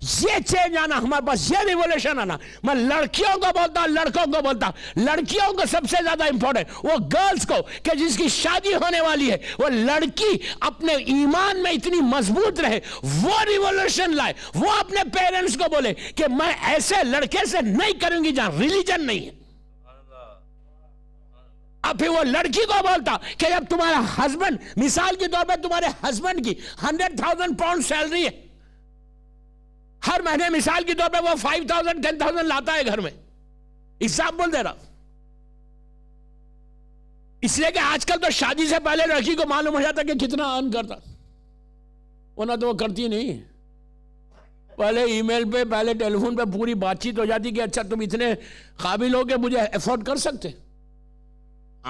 یہ چینج آنا ہمارے پاس، یہ ریولیوشن آنا. میں لڑکیوں کو بولتا ہوں، لڑکوں کو بولتا ہوں، لڑکیوں کو سب سے زیادہ امپورٹنٹ وہ گرلز کو کہ جس کی شادی ہونے والی ہے، وہ لڑکی اپنے ایمان میں اتنی مضبوط رہے، وہ ریولیوشن لائے، وہ اپنے پیرنٹس کو بولے کہ میں ایسے لڑکے سے نہیں کروں گی جہاں ریلیجن نہیں ہے. اب پھر وہ لڑکی کو بولتا کہ جب تمہارا ہسبینڈ، مثال کے طور پہ تمہارے ہسبینڈ کی 100,000 پاؤنڈ سیلری ہے، ہر مہینے مثال کے طور پہ وہ 5,000 10,000 لاتا ہے گھر میں، ایگزامپل دے رہا. اس لیے کہ آج کل تو شادی سے پہلے لڑکی کو معلوم ہو جاتا کہ کتنا ارن کرتا، ورنہ تو وہ کرتی نہیں. پہلے ای میل پہ، پہلے ٹیلی فون پہ پوری بات چیت ہو جاتی کہ اچھا تم اتنے قابل ہو کہ مجھے افورڈ کر سکتے.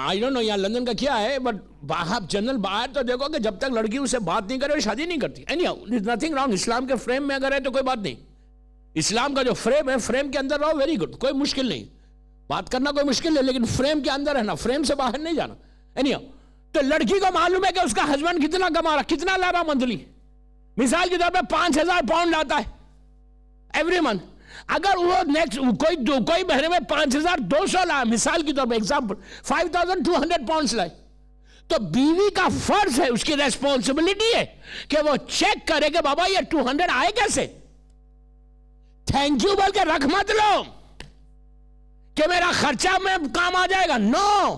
آئی ڈونٹ نو یہاں لندن کا کیا ہے، بٹ آپ جنرل باہر تو دیکھو کہ جب تک لڑکی اس سے بات نہیں کرے شادی نہیں کرتی. Anyhow there is nothing wrong. اسلام کے فریم میں اگر ہے تو کوئی بات نہیں. اسلام کا جو فریم ہے، فریم کے اندر رہو، ویری گڈ، کوئی مشکل نہیں. بات کرنا کوئی مشکل نہیں، لیکن فریم کے اندر رہنا، فریم سے باہر نہیں جانا. اینی ہاؤ تو لڑکی کو معلوم ہے کہ اس کا ہسبینڈ کتنا کما رہا، کتنا لا رہا منتھلی. مثال کے طور پہ 5,000 پاؤنڈ لاتا ہے ایوری منتھ. اگر وہ نیکسٹ کوئی مہینے میں 5,200 لائے، مثال کے طور پہ ایگزامپل 5,200 پاؤنڈز لائے، تو بیوی کا فرض ہے، اس کی ریسپانسبلٹی ہے کہ وہ چیک کرے کہ بابا یہ 200 آئے کیسے. تھینک یو بول کے رکھ مت لو کہ میرا خرچہ میں کام آ جائے گا. نو،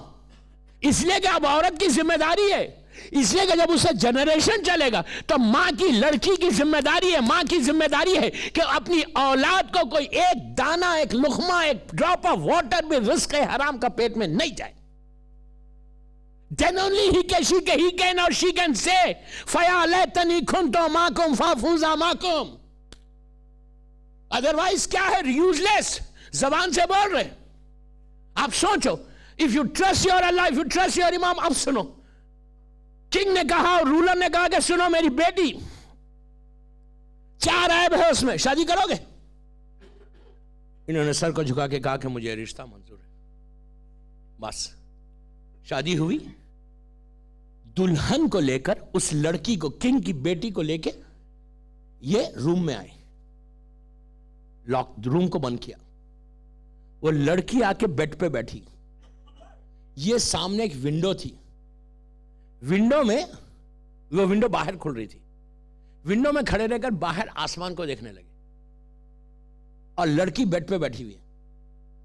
اس لیے کہ اب عورت کی ذمہ داری ہے. اس لیے کہ جب اسے جنریشن چلے گا تو ماں کی، لڑکی کی ذمہ داری ہے، ماں کی ذمہ داری ہے کہ اپنی اولاد کو کوئی ایک دانہ، ایک لقمہ، ایک ڈراپ آف واٹر بھی رزق حرام کا پیٹ میں نہیں جائے. Then only he can or she can say فَيَا لَيْتَنِي كُنْتُ مَعَكُمْ فَأَفُوزَ مَعَكُمْ. ادروائز کیا ہے؟ یوزلیس. زبان سے بول رہے. آپ سوچو، if you trust your Allah, if you trust your امام. اب سنو، کنگ نے کہا، رولر نے کہا کہ سنو میری بیٹی 4 عیب ہے اس میں، شادی کرو گے؟ انہوں نے سر کو جھکا کے کہا کہ مجھے رشتہ منظور ہے. بس شادی ہوئی. دلہن کو لے کر اس لڑکی کو، کنگ کی بیٹی کو لے کے یہ روم میں آئے، لاک روم کو بند کیا. وہ لڑکی آ کے بیڈ پہ بیٹھی. یہ سامنے ایک ونڈو تھی، ونڈو میں، وہ ونڈو باہر کھل رہی تھی. ونڈو میں کھڑے رہ کر باہر آسمان کو دیکھنے لگے اور لڑکی بیڈ پہ بیٹھی ہوئی ہے.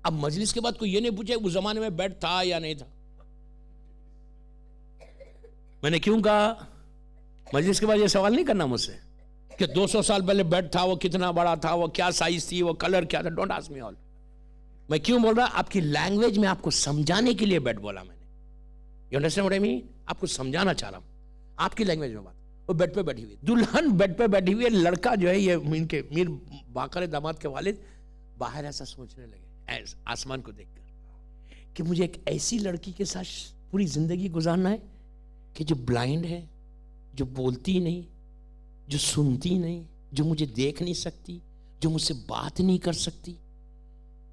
اب مجلس کے بعد کوئی یہ نہیں پوچھے اس زمانے میں بیڈ تھا یا نہیں تھا. میں نے کیوں کہا مجلس کے بعد یہ سوال نہیں کرنا مجھ سے کہ 200 سال پہلے بیڈ تھا، وہ کتنا بڑا تھا، وہ کیا سائز تھی، وہ کلر کیا تھا. ڈونٹ آسک می آل. میں کیوں بول رہا؟ آپ کی لینگویج میں آپ کو سمجھانے کے لیے بیڈ بولا میں نے. یو انڈرسٹینڈ واٹ آئی مین؟ آپ کو سمجھانا چاہ رہا ہوں آپ کی لینگویج میں بات. وہ بیڈ پہ بیٹھی ہوئی, دلہن بیڈ پہ بیٹھی ہوئی ہے, لڑکا جو ہے یہ ان کے میر باقر داماد کے والد باہر ایسا سوچنے لگے آسمان کو دیکھ کر کہ مجھے ایک ایسی لڑکی کے ساتھ پوری زندگی گزارنا ہے کہ جو بلائنڈ ہے, جو بولتی نہیں, جو سنتی نہیں, جو مجھے دیکھ نہیں سکتی, جو مجھ سے بات نہیں کر سکتی.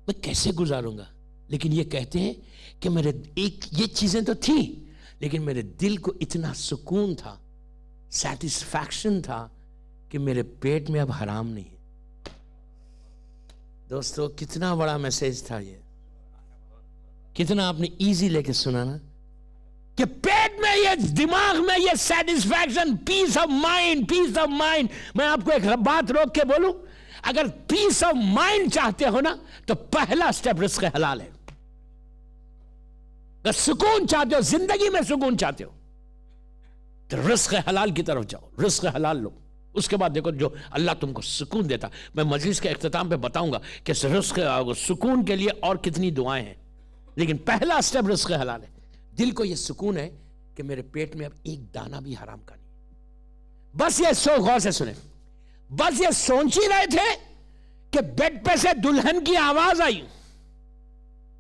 میں کیسے گزاروں گا؟ لیکن یہ کہتے ہیں کہ میرے ایک یہ چیزیں تو تھیں لیکن میرے دل کو اتنا سکون تھا, سیٹسفیکشن تھا کہ میرے پیٹ میں اب حرام نہیں ہے. دوستو کتنا بڑا میسج تھا یہ, کتنا آپ نے ایزی لے کے سنا نا, کہ پیٹ میں یہ, دماغ میں یہ satisfaction, peace of mind, peace of mind. میں آپ کو ایک بات روک کے بولوں, اگر پیس آف مائنڈ چاہتے ہو نا تو پہلا سٹیپ رزق حلال ہے. اگر سکون چاہتے ہو, زندگی میں سکون چاہتے ہو تو رزق حلال کی طرف جاؤ, رزق حلال لو. اس کے بعد دیکھو جو اللہ تم کو سکون دیتا. میں مجلس کے اختتام پہ بتاؤں گا کہ رزق سکون کے لیے اور کتنی دعائیں ہیں, لیکن پہلا سٹیپ رزق حلال ہے. دل کو یہ سکون ہے کہ میرے پیٹ میں اب ایک دانہ بھی حرام کا نہیں. بس یہ غور سے سنیں, بس یہ سوچ ہی رہے تھے کہ بیڈ پہ سے دلہن کی آواز آئی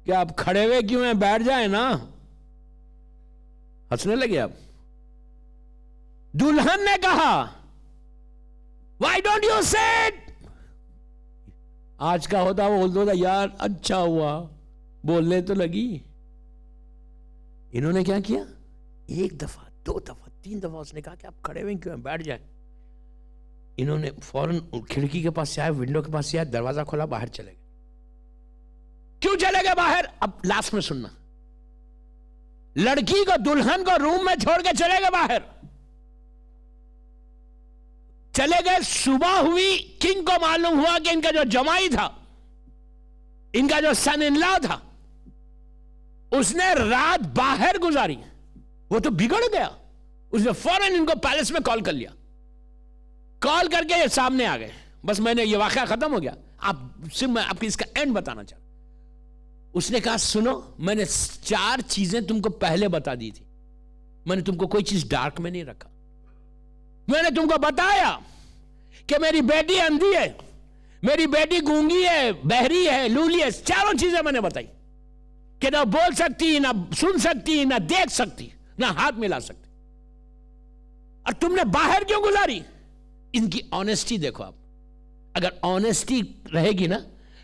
کہ آپ کھڑے ہوئے کیوں ہیں, بیٹھ جائیں نا. ہنسنے لگے آپ. دلہن نے کہا why don't you sit. آج کا ہوتا وہ بولتا یار اچھا ہوا بولنے تو لگی. انہوں نے کیا کیا, ایک دفعہ, دو دفعہ, تین دفعہ اس نے کہا کہ آپ کھڑے ہوئے کیوں ہیں, بیٹھ جائیں. انہوں نے فوراً کھڑکی کے پاس سے آئے, ونڈو کے پاس سے آئے, دروازہ کھولا, باہر چلے گئے. کیوں چلے گئے باہر؟ اب لاسٹ میں سننا. لڑکی کو, دلہن کو روم میں چھوڑ کے چلے گئے باہر. چلے گئے, صبح ہوئی, کنگ کو معلوم ہوا کہ ان کا جو جمائی تھا, ان کا جو سن ان لا تھا, اس نے رات باہر گزاری. وہ تو بگڑ گیا. اس نے فوراً ان کو پیلس میں کال کر لیا. کال کر کے یہ سامنے آ گئے. بس میں نے, یہ واقعہ ختم ہو گیا. آپ صرف میں آپ کو اس کا اینڈ بتانا چاہتا. اس نے کہا سنو, میں نے 4 چیزیں تم کو پہلے بتا دی تھی. میں نے تم کو کوئی چیز ڈارک میں نہیں رکھا. میں نے تم کو بتایا کہ میری بیٹی اندھی ہے, میری بیٹی گونگی ہے, بہری ہے, لولی ہے. 4 چیزیں میں نے بتائی کہ نہ بول سکتی, نہ سن سکتی, نہ دیکھ سکتی, نہ ہاتھ ملا سکتی. اور تم نے باہر کیوں گزاری؟ ان کی آنےسٹی دیکھو آپ. اگر آنےسٹی رہے گی نا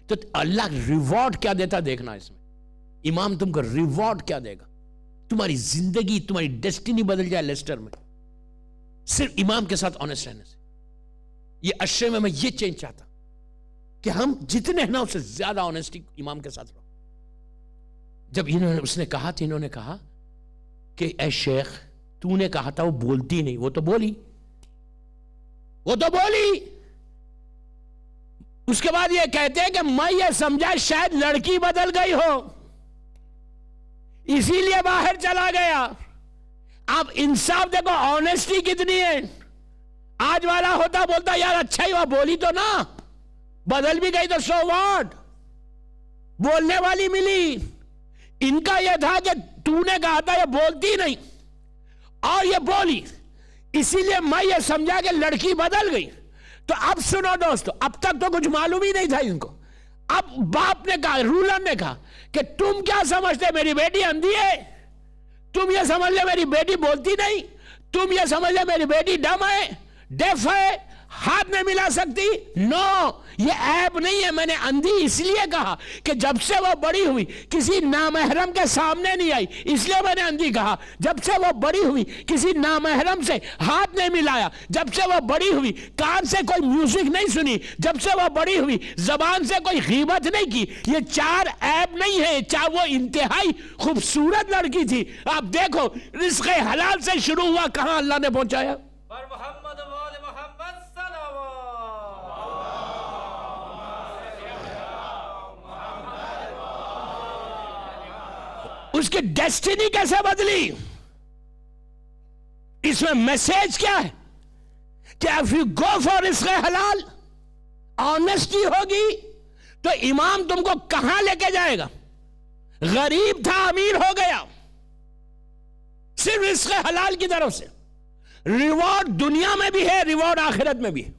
تو اللہ ریوارڈ کیا دیتا دیکھنا. اس میں امام تم کو ریوارڈ کیا دے گا. تمہاری زندگی, تمہاری ڈیسٹینی بدل جائے لیسٹر میں, صرف امام کے ساتھ آنےسٹ رہنے سے. یہ اشرے میں یہ چینج چاہتا کہ ہم جتنے ہیں نا اس سے زیادہ آنےسٹی امام کے ساتھ رہو. جب اس نے کہا تو انہوں نے کہا کہ اے شیخ تو نے کہا تھا وہ بولتی نہیں. وہ تو بولی, وہ تو بولی. اس کے بعد یہ کہتے ہیں کہ میں یہ سمجھا شاید لڑکی بدل گئی ہو, اسی لیے باہر چلا گیا. آپ انصاف دیکھو, آنےسٹی کتنی ہے. آج والا ہوتا بولتا یار اچھا ہی ہوا, بولی تو نا, بدل بھی گئی تو سو واٹ, بولنے والی ملی. ان کا یہ تھا کہ تو نے کہا تھا یہ بولتی نہیں اور یہ بولی, اسی لیے میں یہ سمجھا کہ لڑکی بدل گئی. تو اب سنو دوستو, اب تک تو کچھ معلوم ہی نہیں تھا ان کو. اب باپ نے کہا, رولر نے کہا کہ تم کیا سمجھتے میری بیٹی اندھی ہے, تم یہ سمجھ لے میری بیٹی بولتی نہیں, تم یہ سمجھ لے میری بیٹی ڈم ہے, ڈیف ہے, ہاتھ نہیں ملا سکتی. نو, یہ عیب نہیں ہے. میں نے اندھی اس لیے کہا کہ جب سے وہ بڑی ہوئی کسی نامحرم کے سامنے نہیں آئی, اس لیے میں نے اندھی کہا. جب سے وہ بڑی ہوئی کسی نامحرم سے ہاتھ نہیں ملایا, جب سے وہ بڑی ہوئی کان سے کوئی میوزک نہیں سنی, جب سے وہ بڑی ہوئی زبان سے کوئی غیبت نہیں کی. یہ 4 عیب نہیں ہے. چاہے وہ انتہائی خوبصورت لڑکی تھی. آپ دیکھو رزق حلال سے شروع ہوا, کہاں اللہ نے پہنچایا. اس کی ڈیسٹینی کیسے بدلی. اس میں میسج کیا ہے کہ if you go for رزق حلال, آنےسٹی ہوگی تو امام تم کو کہاں لے کے جائے گا؟ غریب تھا امیر ہو گیا، صرف رزق حلال کی طرف سے۔ ریوارڈ دنیا میں بھی ہے، ریوارڈ آخرت میں بھی ہے،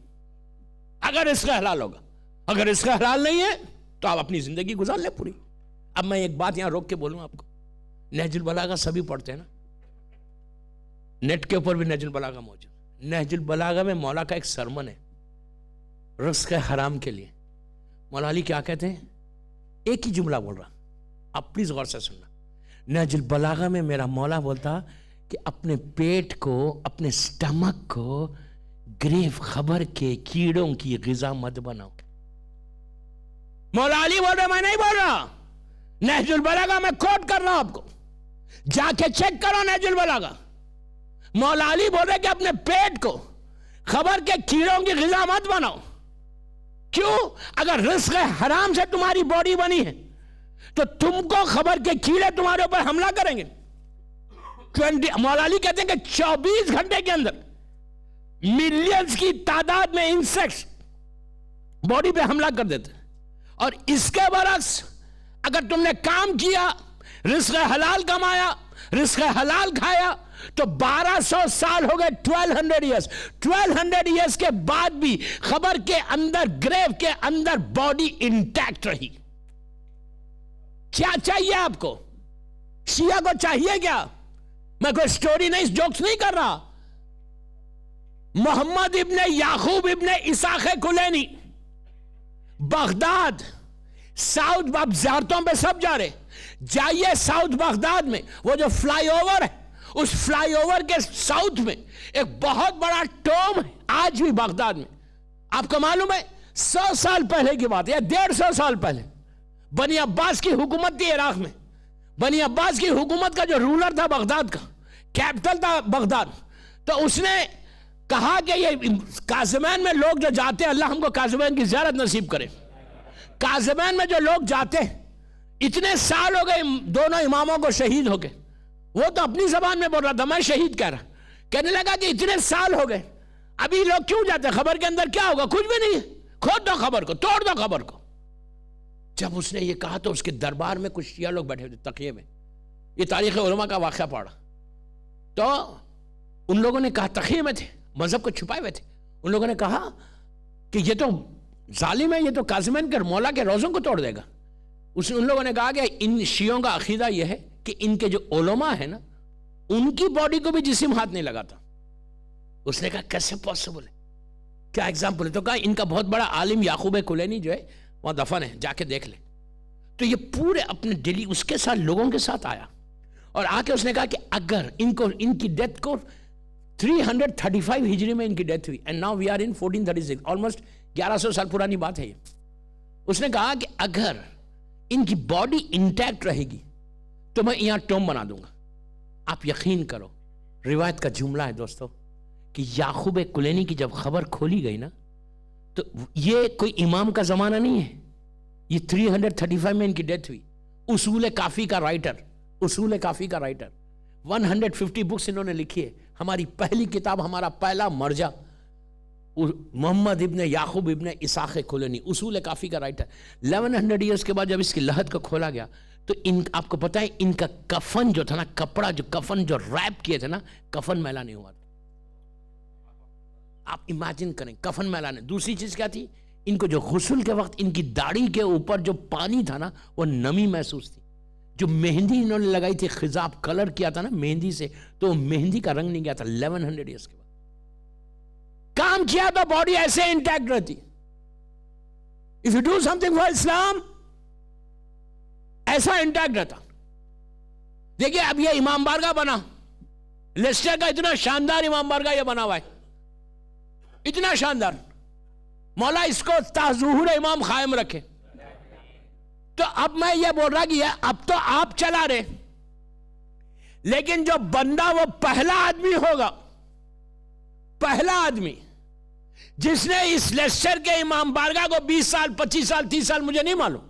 اگر رزق حلال ہوگا۔ اگر رزق حلال نہیں ہے تو آپ اپنی زندگی گزار لیں پوری۔ اب میں ایک بات یہاں روک کے بولوں آپ کو، نہج البلاغہ سبھی پڑھتے ہیں نا، نیٹ کے اوپر بھی نہج البلاغہ موجود۔ نہج البلاغہ میں مولا کا ایک سرمن ہے رزق حرام کے لیے۔ مولا علی کیا کہتے ہیں؟ ایک ہی جملہ بول رہا، آپ پلیز غور سے سننا۔ نہج البلاغہ میں میرا مولا بولتا کہ اپنے پیٹ کو، اپنے سٹمک کو گریف خبر کے کیڑوں کی غذا مت بناؤ۔ مولا علی بول رہا، میں نہیں بول رہا، نہج البلاغہ میں کوٹ کر رہا ہوں آپ کو، جا کے چیک کرو نہج البلاغہ۔ مولا علی بول رہے کہ اپنے پیٹ کو خبر کے کیڑوں کی غذا مت بناؤ۔ کیوں؟ اگر رزق حرام سے تمہاری باڈی بنی ہے تو تم کو خبر کے کیڑے تمہارے اوپر حملہ کریں گے۔ مولا علی کہتے ہیں کہ 24 گھنٹے کے اندر ملینز کی تعداد میں انسیکٹس باڈی پہ حملہ کر دیتے ہیں۔ اور اس کے برعکس اگر تم نے کام کیا، رزق حلال کمایا، رزق حلال کھایا، تو 1200 سال ہو گئے، 1200 ایئرز۔ 1200 ایئرز کے بعد بھی خبر کے اندر، گریو کے اندر باڈی انٹیکٹ رہی۔ کیا چاہیے آپ کو؟ شیعہ کو چاہیے کیا؟ میں کوئی سٹوری نہیں، جوکس نہیں کر رہا۔ محمد ابن یعقوب ابن اسحاق کلینی، بغداد، ساؤتھ، آپ زیارتوں پہ سب جا رہے، جائیے ساؤتھ بغداد میں، وہ جو فلائی اوور ہے، اس فلائی اوور کے ساؤتھ میں ایک بہت بڑا ٹوم ہے آج بھی بغداد میں۔ آپ کو معلوم ہے 100 سال پہلے کی بات ہے یا 150 سال پہلے، بنی عباس کی حکومت تھی عراق میں۔ بنی عباس کی حکومت کا جو رولر تھا بغداد کا، کیپٹل تھا بغداد، تو اس نے کہا کہ یہ کاظمین میں لوگ جو جاتے ہیں، اللہ ہم کو کاظمین کی زیارت نصیب کرے۔ کاظمین میں جو لوگ جاتے ہیں، اتنے سال ہو گئے دونوں اماموں کو شہید ہو گئے، وہ تو اپنی زبان میں بول رہا تھا، میں شہید کہہ رہا، کہنے لگا کہ اتنے سال ہو گئے، ابھی لوگ کیوں جاتے ہیں؟ خبر کے اندر کیا ہوگا؟ کچھ بھی نہیں ہے، کھود دو خبر کو، توڑ دو خبر کو۔ جب اس نے یہ کہا تو اس کے دربار میں کچھ شیعہ لوگ بیٹھے تھے تقیے میں، یہ تاریخ علماء کا واقعہ پڑھا، تو ان لوگوں نے کہا، تقیے میں تھے، مذہب کو چھپائے ہوئے تھے، ان لوگوں نے کہا کہ یہ تو ظالم ہے، یہ تو کاظمین کے مولا کے روزوں کو توڑ دے گا۔ ان لوگوں نے کہا کہ ان شیعوں کا عقیدہ یہ ہے کہ ان کے جو علماء ہیں نا، ان کی باڈی کو بھی جسم ہاتھ نہیں لگاتا۔ اس نے کہا کیسے پاسبل ہے، کیا ایگزامپل ہے؟ تو کہا ان کا بہت بڑا عالم یعقوب کلینی جو ہے وہاں دفن ہے، جا کے دیکھ لے۔ تو یہ پورے اپنے ڈیلی اس کے ساتھ لوگوں کے ساتھ آیا اور آ کے اس نے کہا کہ اگر ان کی ڈیتھ کو 335 ہجری میں ان کی ڈیتھ ہوئی، and now we are in 1436، almost 1100 سال پرانی بات ہے یہ۔ اس نے کہا کہ اگر ان کی باڈی انٹیکٹ رہے گی تو میں یہاں ٹوم بنا دوں گا۔ آپ یقین کرو، روایت کا جملہ ہے دوستو کہ یعقوب کلینی کی جب خبر کھولی گئی نا، تو یہ کوئی امام کا زمانہ نہیں ہے، یہ 335 میں ان کی ڈیتھ ہوئی۔ اصول کافی کا رائٹر، 150 بکس انہوں نے لکھی ہے۔ ہماری پہلی کتاب، ہمارا پہلا مرجع محمد ابن یعقوب ابن اسحاق کلینی، اصول کافی کا رائٹر۔ 1100 ایئرز کے بعد جب اس کی لحد کو کھولا گیا تو آپ کو پتہ ہے ان کا کفن جو تھا نا، کپڑا جو کفن جو ریپ کیے تھے نا، کفن میلا نہیں ہوا تھا۔ آپ امیجن کریں، کفن میلا نہیں۔ دوسری چیز کیا تھی؟ ان کو جو غسل کے وقت ان کی داڑھی کے اوپر جو پانی تھا نا، وہ نمی محسوس تھی۔ جو مہندی انہوں نے لگائی تھی، خضاب کلر کیا تھا نا مہندی سے، تو مہندی کا رنگ نہیں گیا تھا 1100 ایئرز کے بعد۔ کام کیا تو باڈی ایسے انٹیکٹ رہتی۔ If you do something for Islam، ایسا انٹیکٹ رہتا۔ دیکھیے اب یہ امام بارگاہ بنا، لیسٹر کا اتنا شاندار امام بارگاہ یہ بنا ہوا ہے، اتنا شاندار، مولا اس کو تاظہور امام قائم رکھے۔ تو اب میں یہ بول رہا کہ اب تو آپ چلا رہے، لیکن جو بندہ وہ پہلا آدمی ہوگا، پہلا آدمی جس نے اس لیسٹر کے امام بارگاہ کو 20 سال 25 سال 30 سال مجھے نہیں معلوم،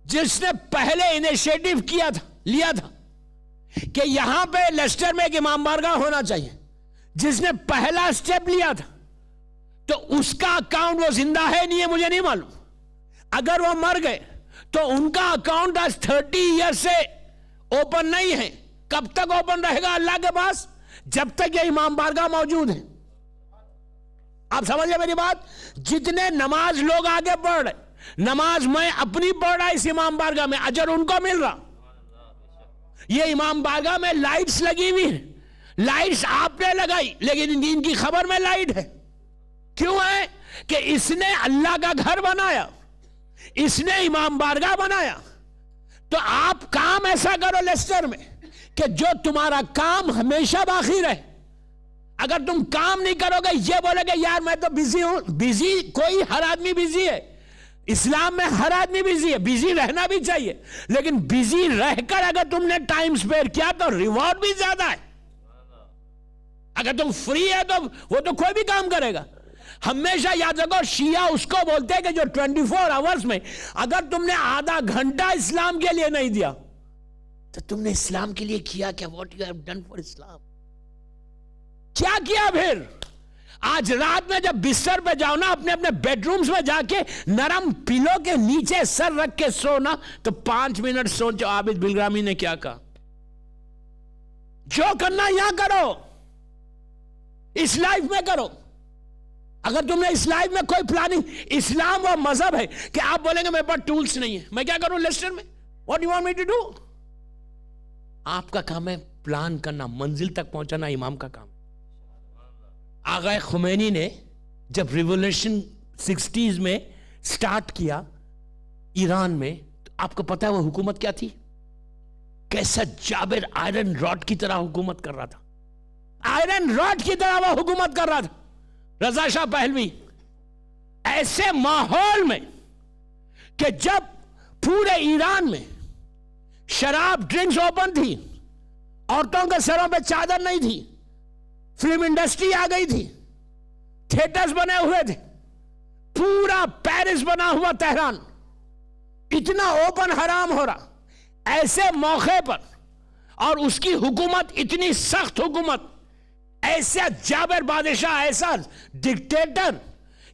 جس نے پہلے انیشیٹو لیا تھا کہ یہاں پہ لیسٹر میں ایک امام بارگاہ ہونا چاہیے، جس نے پہلا سٹیپ لیا تھا، تو اس کا اکاؤنٹ وہ زندہ ہے نہیں ہے مجھے نہیں معلوم۔ اگر وہ مر گئے تو ان کا اکاؤنٹ آج 30 ایئر سے اوپن نہیں ہے. کب تک اوپن رہے گا اللہ کے پاس؟ جب تک یہ امام بارگاہ موجود ہے. آپ سمجھ لیں میری بات؟ جتنے نماز لوگ آگے پڑھ رہے, نماز میں اپنی پڑھ رہا اس امام بارگاہ میں, اجر ان کو مل رہا. یہ امام بارگاہ میں لائٹس لگی ہوئی ہیں, لائٹس آپ نے لگائی لیکن ان کی خبر میں لائٹ ہے. کیوں ہے؟ کہ اس نے اللہ کا گھر بنایا, اس نے امام بارگاہ بنایا. تو آپ کام ایسا کرو لیسٹر میں کہ جو تمہارا کام ہمیشہ باقی رہے. اگر تم کام نہیں کرو گے, یہ بولے گے یار میں تو بزی ہوں. بزی کوئی, ہر آدمی بزی ہے, اسلام میں ہر آدمی بزی ہے, بزی رہنا بھی چاہیے, لیکن بزی رہ کر اگر تم نے ٹائم اسپیئر کیا تو ریوارڈ بھی زیادہ ہے. اگر تم فری ہے تو وہ تو کوئی بھی کام کرے گا. ہمیشہ یاد رکھو, شیعہ اس کو بولتے ہیں کہ جو 24 آورز میں اگر تم نے آدھا گھنٹہ اسلام کے لیے نہیں دیا تو تم نے اسلام کے لیے کیا کیا؟ What you have done for اسلام؟ کیا کیا پھر؟ آج رات میں جب بستر پہ جاؤ نا, اپنے اپنے بیڈ رومز میں جا کے نرم پلو کے نیچے سر رکھ کے سونا, تو 5 منٹ سوچو عابد بلگرامی نے کیا کہا. جو کرنا یہاں کرو, اس لائف میں کرو. اگر تم نے اس لائف میں کوئی پلاننگ, اسلام وہ مذہب ہے کہ آپ بولیں گے میرے پاس ٹولز نہیں ہیں, میں کیا کروں لیسٹر میں؟ What you want me to do? آپ کا کام ہے پلان کرنا, منزل تک پہنچانا امام کا کام. آغا خمینی نے جب ریولیوشن 60s میں سٹارٹ کیا ایران میں, تو آپ کو پتا ہے وہ حکومت کیا تھی؟ کیسا جابر آئرن راڈ کی طرح حکومت کر رہا تھا, آئرن راڈ کی طرح وہ حکومت کر رہا تھا. رضا شاہ پہلوی ایسے ماحول میں کہ جب پورے ایران میں شراب ڈرنکس اوپن تھی, عورتوں کے سروں پہ چادر نہیں تھی, فلم انڈسٹری آ گئی تھی, تھیٹرز بنے ہوئے تھے, پورا پیرس بنا ہوا تہران, اتنا اوپن حرام ہو رہا, ایسے موقع پر, اور اس کی حکومت اتنی سخت حکومت, ایسا جابر بادشاہ, ایسا ڈکٹیٹر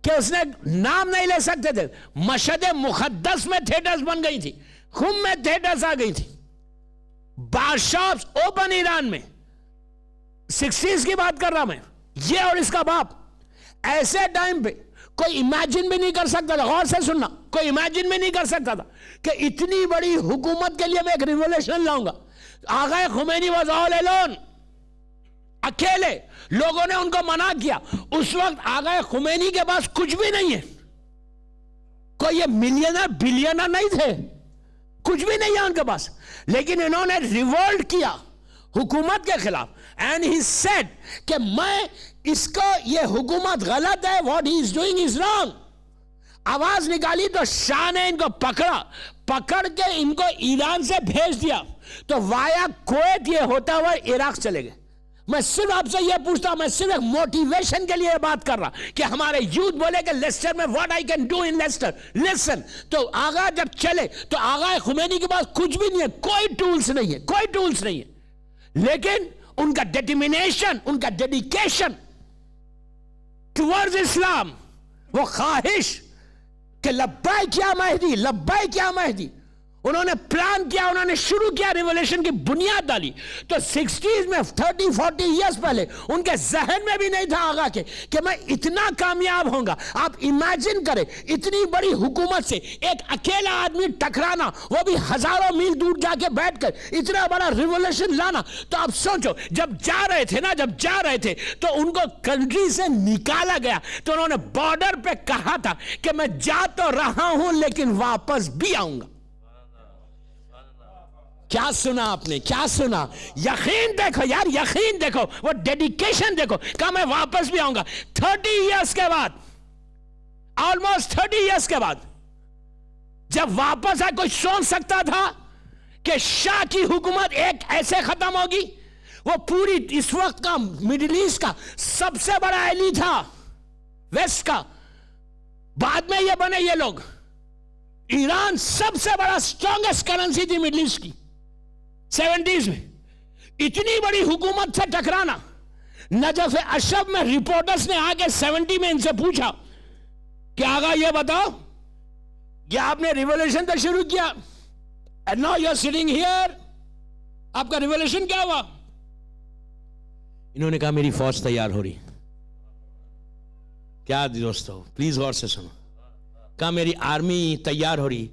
کہ اس نے نام نہیں لے سکتے تھے. مشہد مقدس میں تھیٹرز بن گئی تھی, خم میں تھیٹرز آ گئی تھی, بار شاپس اوپن ایران میں. 60s کی بات کر رہا میں, یہ اور اس کا باپ. ایسے ٹائم پہ کوئی امیجن بھی نہیں کر سکتا تھا, غور سے سننا, کوئی امیجن بھی نہیں کر سکتا تھا کہ اتنی بڑی حکومت کے لیے میں ایک ریولیوشن لاؤں گا. آغا خمینی واز آل الون, اکیلے. لوگوں نے ان کو منع کیا. اس وقت آغا خمینی کے پاس کچھ بھی نہیں ہے, کوئی یہ ملینر بلینر نہیں تھے, کچھ بھی نہیں ہے ان کے پاس, لیکن انہوں نے ریولٹ کیا حکومت کے خلاف. اینڈ ہی سیڈ کہ میں اس کو, یہ حکومت غلط ہے, what he is doing is wrong. آواز نکالی تو شاہ نے ان کو پکڑا, پکڑ کے ان کو ایران سے بھیج دیا, تو وایا کویت یہ ہوتا ہوا عراق چلے گئے. میں صرف آپ سے یہ پوچھتا ہوں, میں صرف ایک موٹیویشن کے لیے بات کر رہا کہ ہمارے یوتھ بولے کہ لیسٹر میں what I can do in Leicester. Listen, تو آغا جب چلے تو آغا خمینی کے پاس کچھ بھی نہیں ہے, کوئی ٹولز نہیں ہے, کوئی ٹولز نہیں ہے, لیکن ان کا ڈیٹرمینیشن, ان کا ڈیڈیکیشن ٹورڈز اسلام, وہ خواہش کہ لبیک یا مہدی, لبیک یا مہدی. انہوں نے پلان کیا, انہوں نے شروع کیا, ریولیوشن کی بنیاد ڈالی. تو 60s میں 30-40 ایئرز پہلے ان کے ذہن میں بھی نہیں تھا آغا کے کہ میں اتنا کامیاب ہوں گا. آپ امیجن کریں, اتنی بڑی حکومت سے ایک اکیلا آدمی ٹکرانا, وہ بھی ہزاروں میل دور جا کے بیٹھ کر اتنا بڑا ریولیوشن لانا. تو آپ سوچو, جب جا رہے تھے نا, جب جا رہے تھے تو ان کو کنٹری سے نکالا گیا, تو انہوں نے بارڈر پہ کہا تھا کہ میں جا تو رہا ہوں لیکن واپس بھی آؤں گا. کیا سنا آپ نے, کیا سنا؟ یقین دیکھو یار, یقین دیکھو, وہ ڈیڈیکیشن دیکھو, کہا میں واپس بھی آؤں گا. 30 ایئرز کے بعد, آلموسٹ 30 ایئرز کے بعد جب واپس آئے, کوئی سوچ سکتا تھا کہ شاہ کی حکومت ایک ایسے ختم ہوگی؟ وہ پوری اس وقت کا مڈل ایسٹ کا سب سے بڑا ایلی تھا, ویسٹ کا. بعد میں یہ بنے یہ لوگ. ایران سب سے بڑا اسٹرانگسٹ کرنسی تھی مڈل ایسٹ کی 70s میں. اتنی بڑی حکومت سے ٹکرانا. نجف اشرف میں رپورٹرز نے آ کے 70 میں ان سے پوچھا کہ آغا یہ بتاؤ, یہ آپ نے ریولیوشن تک شروع کیا and now you are sitting here. آپ کا ریولیوشن کیا ہوا؟ انہوں نے کہا میری فوج تیار ہو رہی. کیا دوستو پلیز غور سے سنو. کہا میری آرمی تیار ہو رہی.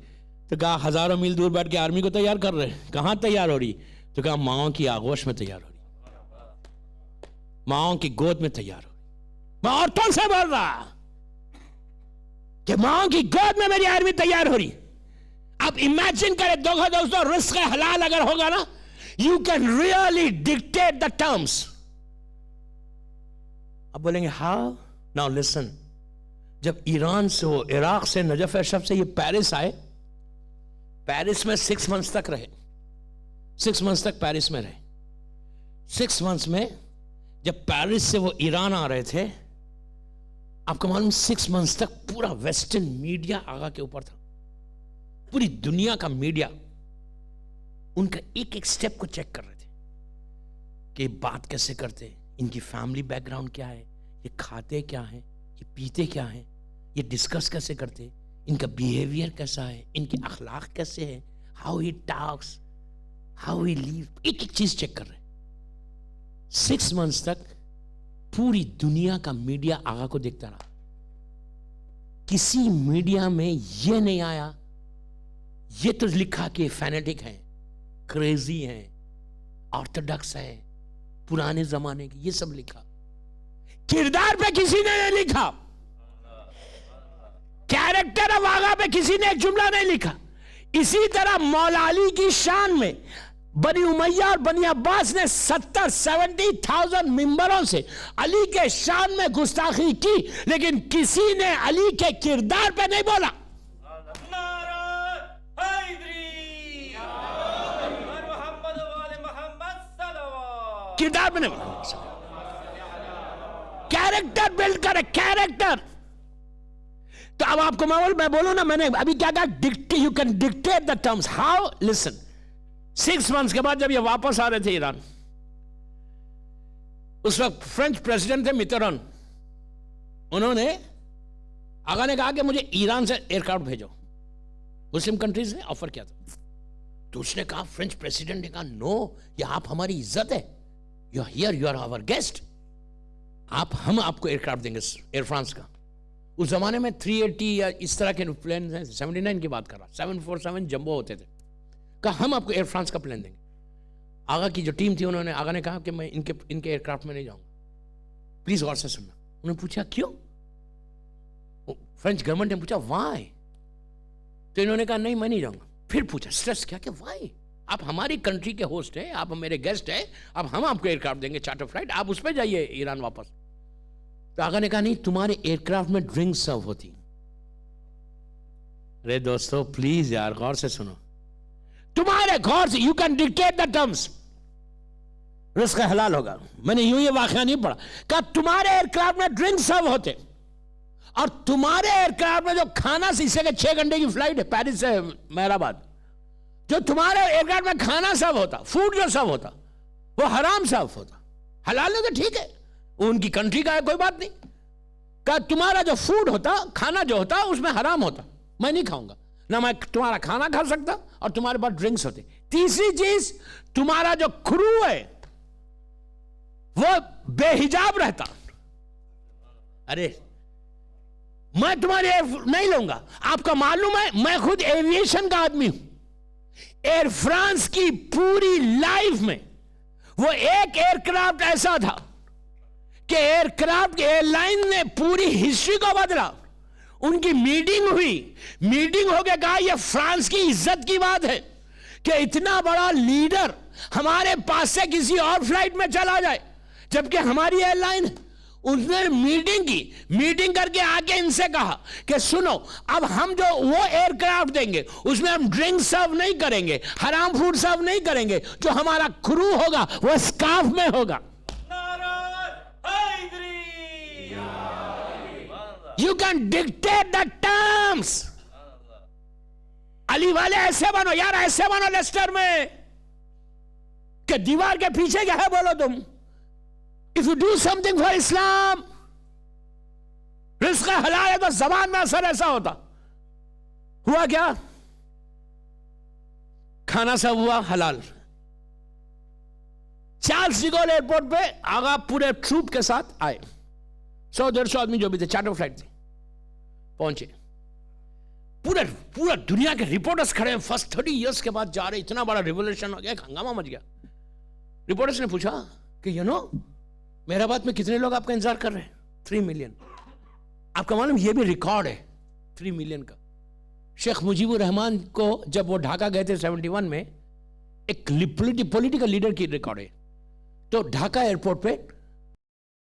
تو کہا ہزاروں میل دور بیٹھ کے آرمی کو تیار کر رہے. کہاں تیار ہو رہی؟ تو کہا ماؤں کی آغوش میں تیار ہو رہی, ماؤں کی گود میں تیار ہو رہی. میں عورتوں سے بول رہا کہ ماؤں کی گود میں میری آرمی تیار ہو رہی. اب امیجن کرے دوستو, رزق حلال اگر ہوگا نا, you can really dictate the terms. اب بولیں گے how? Now listen. جب ایران سے وہ عراق سے نجف اشرف سے یہ پیرس آئے, پیرس میں 6 months تک رہے, 6 months تک پیرس میں رہے. 6 months میں جب پیرس سے وہ ایران آ رہے تھے, آپ کو معلوم 6 months تک پورا ویسٹرن میڈیا آغا کے اوپر تھا. پوری دنیا کا میڈیا ان کا ایک ایک سٹیپ کو چیک کر رہے تھے کہ بات کیسے کرتے, ان کی فیملی بیک گراؤنڈ کیا ہے, یہ کھاتے کیا ہیں, یہ پیتے کیا ہیں, یہ ڈسکس کیسے کرتے, ان کا بیہیویئر کیسا ہے, ان کے اخلاق کیسے ہیں, how he talks, how he لیو, ایک ایک چیز چیک کر رہے. 6 months تک پوری دنیا کا میڈیا آغا کو دیکھتا رہا. کسی میڈیا میں یہ نہیں آیا یہ تو لکھا کہ فینیٹک ہیں, کریزی ہیں, آرتھوڈکس ہیں, پرانے زمانے کی, یہ سب لکھا. کردار پہ کسی نے نہیں لکھا, کیریکٹر آف آغا پہ کسی نے ایک جملہ نہیں لکھا. اسی طرح مولا علی کی شان میں بنی امیہ اور بنی عباس نے 70,000 ممبروں سے علی کے شان میں گستاخی کی, لیکن کسی نے علی کے کردار پہ نہیں بولا. کردار پہ نہیں بولا. کیریکٹر بلڈ کرے, کیریکٹر. تو اب آپ کو میں بولوں نا, میں نے ابھی کیا کہا, you can dictate the terms. How? Listen. 6 months کے بعد جب یہ واپس آ رہے تھے ایران, اس وقت فرینچ پریزیڈنٹ تھے میتران. انہوں نے آگا نے کہا کہ مجھے ایران سے ایئر کرافٹ بھیجو. مسلم کنٹریز نے آفر کیا تھا. تو اس نے کہا, فرینچ پریزیڈنٹ نے کہا, نو, یہ آپ ہماری عزت ہے, you are here, you are our guest, ہم آپ کو ایئر کرافٹ دیں گے. ایئر فرانس کا اس زمانے میں 380 یا اس طرح کے پلین ہیں, 79 کی بات کر رہا, 747 جمبو ہوتے تھے. کہا ہم آپ کو ایئر فرانس کا پلین دیں گے. آغا کی جو ٹیم تھی, آغا نے کہا کہ میں ان کے ایئر کرافٹ میں نہیں جاؤں گا. پلیز غور سے سننا. انہوں نے پوچھا کیوں؟ فرینچ گورنمنٹ نے پوچھا وائی؟ تو انہوں نے کہا نہیں میں نہیں جاؤں گا. پھر پوچھا سٹریس کیا کہ وائی؟ آپ ہماری کنٹری کے ہوسٹ ہیں, آپ میرے گیسٹ ہیں, اب ہم آپ کو ایئر کرافٹ دیں گے, چارٹر فلائٹ, آپ اس پہ جائیے ایران واپس. تو آغا نے کہا نہیں, تمہارے ایئر کرافٹ میں ڈرنک سرو ہوتی. ارے دوستو پلیز یار غور سے سنو, تمہارے غور سے, you can dictate the terms. رزق حلال ہوگا. میں نے یوں یہ واقعہ نہیں پڑھا, کہ تمہارے ایئر کرافٹ میں ڈرنک سرو ہوتے, اور تمہارے ایئر کرافٹ میں جو کھانا سے 6 گھنٹے کی فلائٹ ہے پیرس سے مہرآباد, جو تمہارے ایئر کرافٹ میں کھانا سرو ہوتا, فوڈ جو سرو ہوتا, وہ حرام سرو ہوتا. حلال ہے تو ٹھیک ہے, ان کی کنٹری کا ہے, کوئی بات نہیں. کہ تمہارا جو فوڈ ہوتا, کھانا جو ہوتا, اس میں حرام ہوتا, میں نہیں کھاؤں گا, نہ میں تمہارا کھانا کھا سکتا, اور تمہارے پاس ڈرنکس ہوتے. تیسری چیز, تمہارا جو کرو ہے وہ بے حجاب رہتا. ارے میں تمہارے نہیں لوں گا. آپ کا معلوم ہے میں خود ایویشن کا آدمی ہوں. ایئر فرانس کی پوری لائف میں وہ ایک ایئر کرافٹ ایسا تھا کہ ایئر کرافٹ ایئر لائن نے پوری ہسٹری کو بدلا. ان کی میٹنگ ہوئی, میٹنگ ہو کے کہا یہ فرانس کی عزت کی بات ہے کہ اتنا بڑا لیڈر ہمارے پاس سے کسی اور فلائٹ میں چلا جائے, جبکہ ہماری ایئر لائن. اس نے میٹنگ کی, میٹنگ کر کے آ کے ان سے کہا کہ سنو, اب ہم جو وہ ایئر کرافٹ دیں گے اس میں ہم ڈرنک سرو نہیں کریں گے, حرام فوڈ سرو نہیں کریں گے, جو ہمارا کرو ہوگا وہ اسکارف میں ہوگا. You can dictate the terms. علی والے ایسے بنو یار, ایسے بنو لیسٹر میں کہ دیوار کے پیچھے کیا ہے بولو تم. If you do something for Islam, رزق حلال ہے تو زبان میں اثر ایسا ہوتا. ہوا کیا؟ کھانا سب ہوا حلال. چارلس ڈی گول ایئرپورٹ پہ آگا پورے ٹروپ کے ساتھ آئے, 100-150 آدمی جو بھی تھے, چارٹر فلائٹ تھی, پہنچے. پورا دنیا کے رپورٹرز کھڑے ہیں, فرسٹ 30 ایئرس کے بعد جا رہے, اتنا بڑا ریولیوشن ہو گیا, ایک ہنگامہ مچ گیا. رپورٹرز نے پوچھا کہ میرا بات میں کتنے لوگ آپ کا انتظار کر رہے ہیں؟ 3 ملین. آپ کا معلوم یہ بھی ریکارڈ ہے 3 ملین کا. شیخ مجیب الرحمان کو جب وہ ڈھاکہ گئے تھے 71 میں, ایک پولیٹیکل لیڈر کی ریکارڈ ہے, تو ڈھاکہ ایئرپورٹ پہ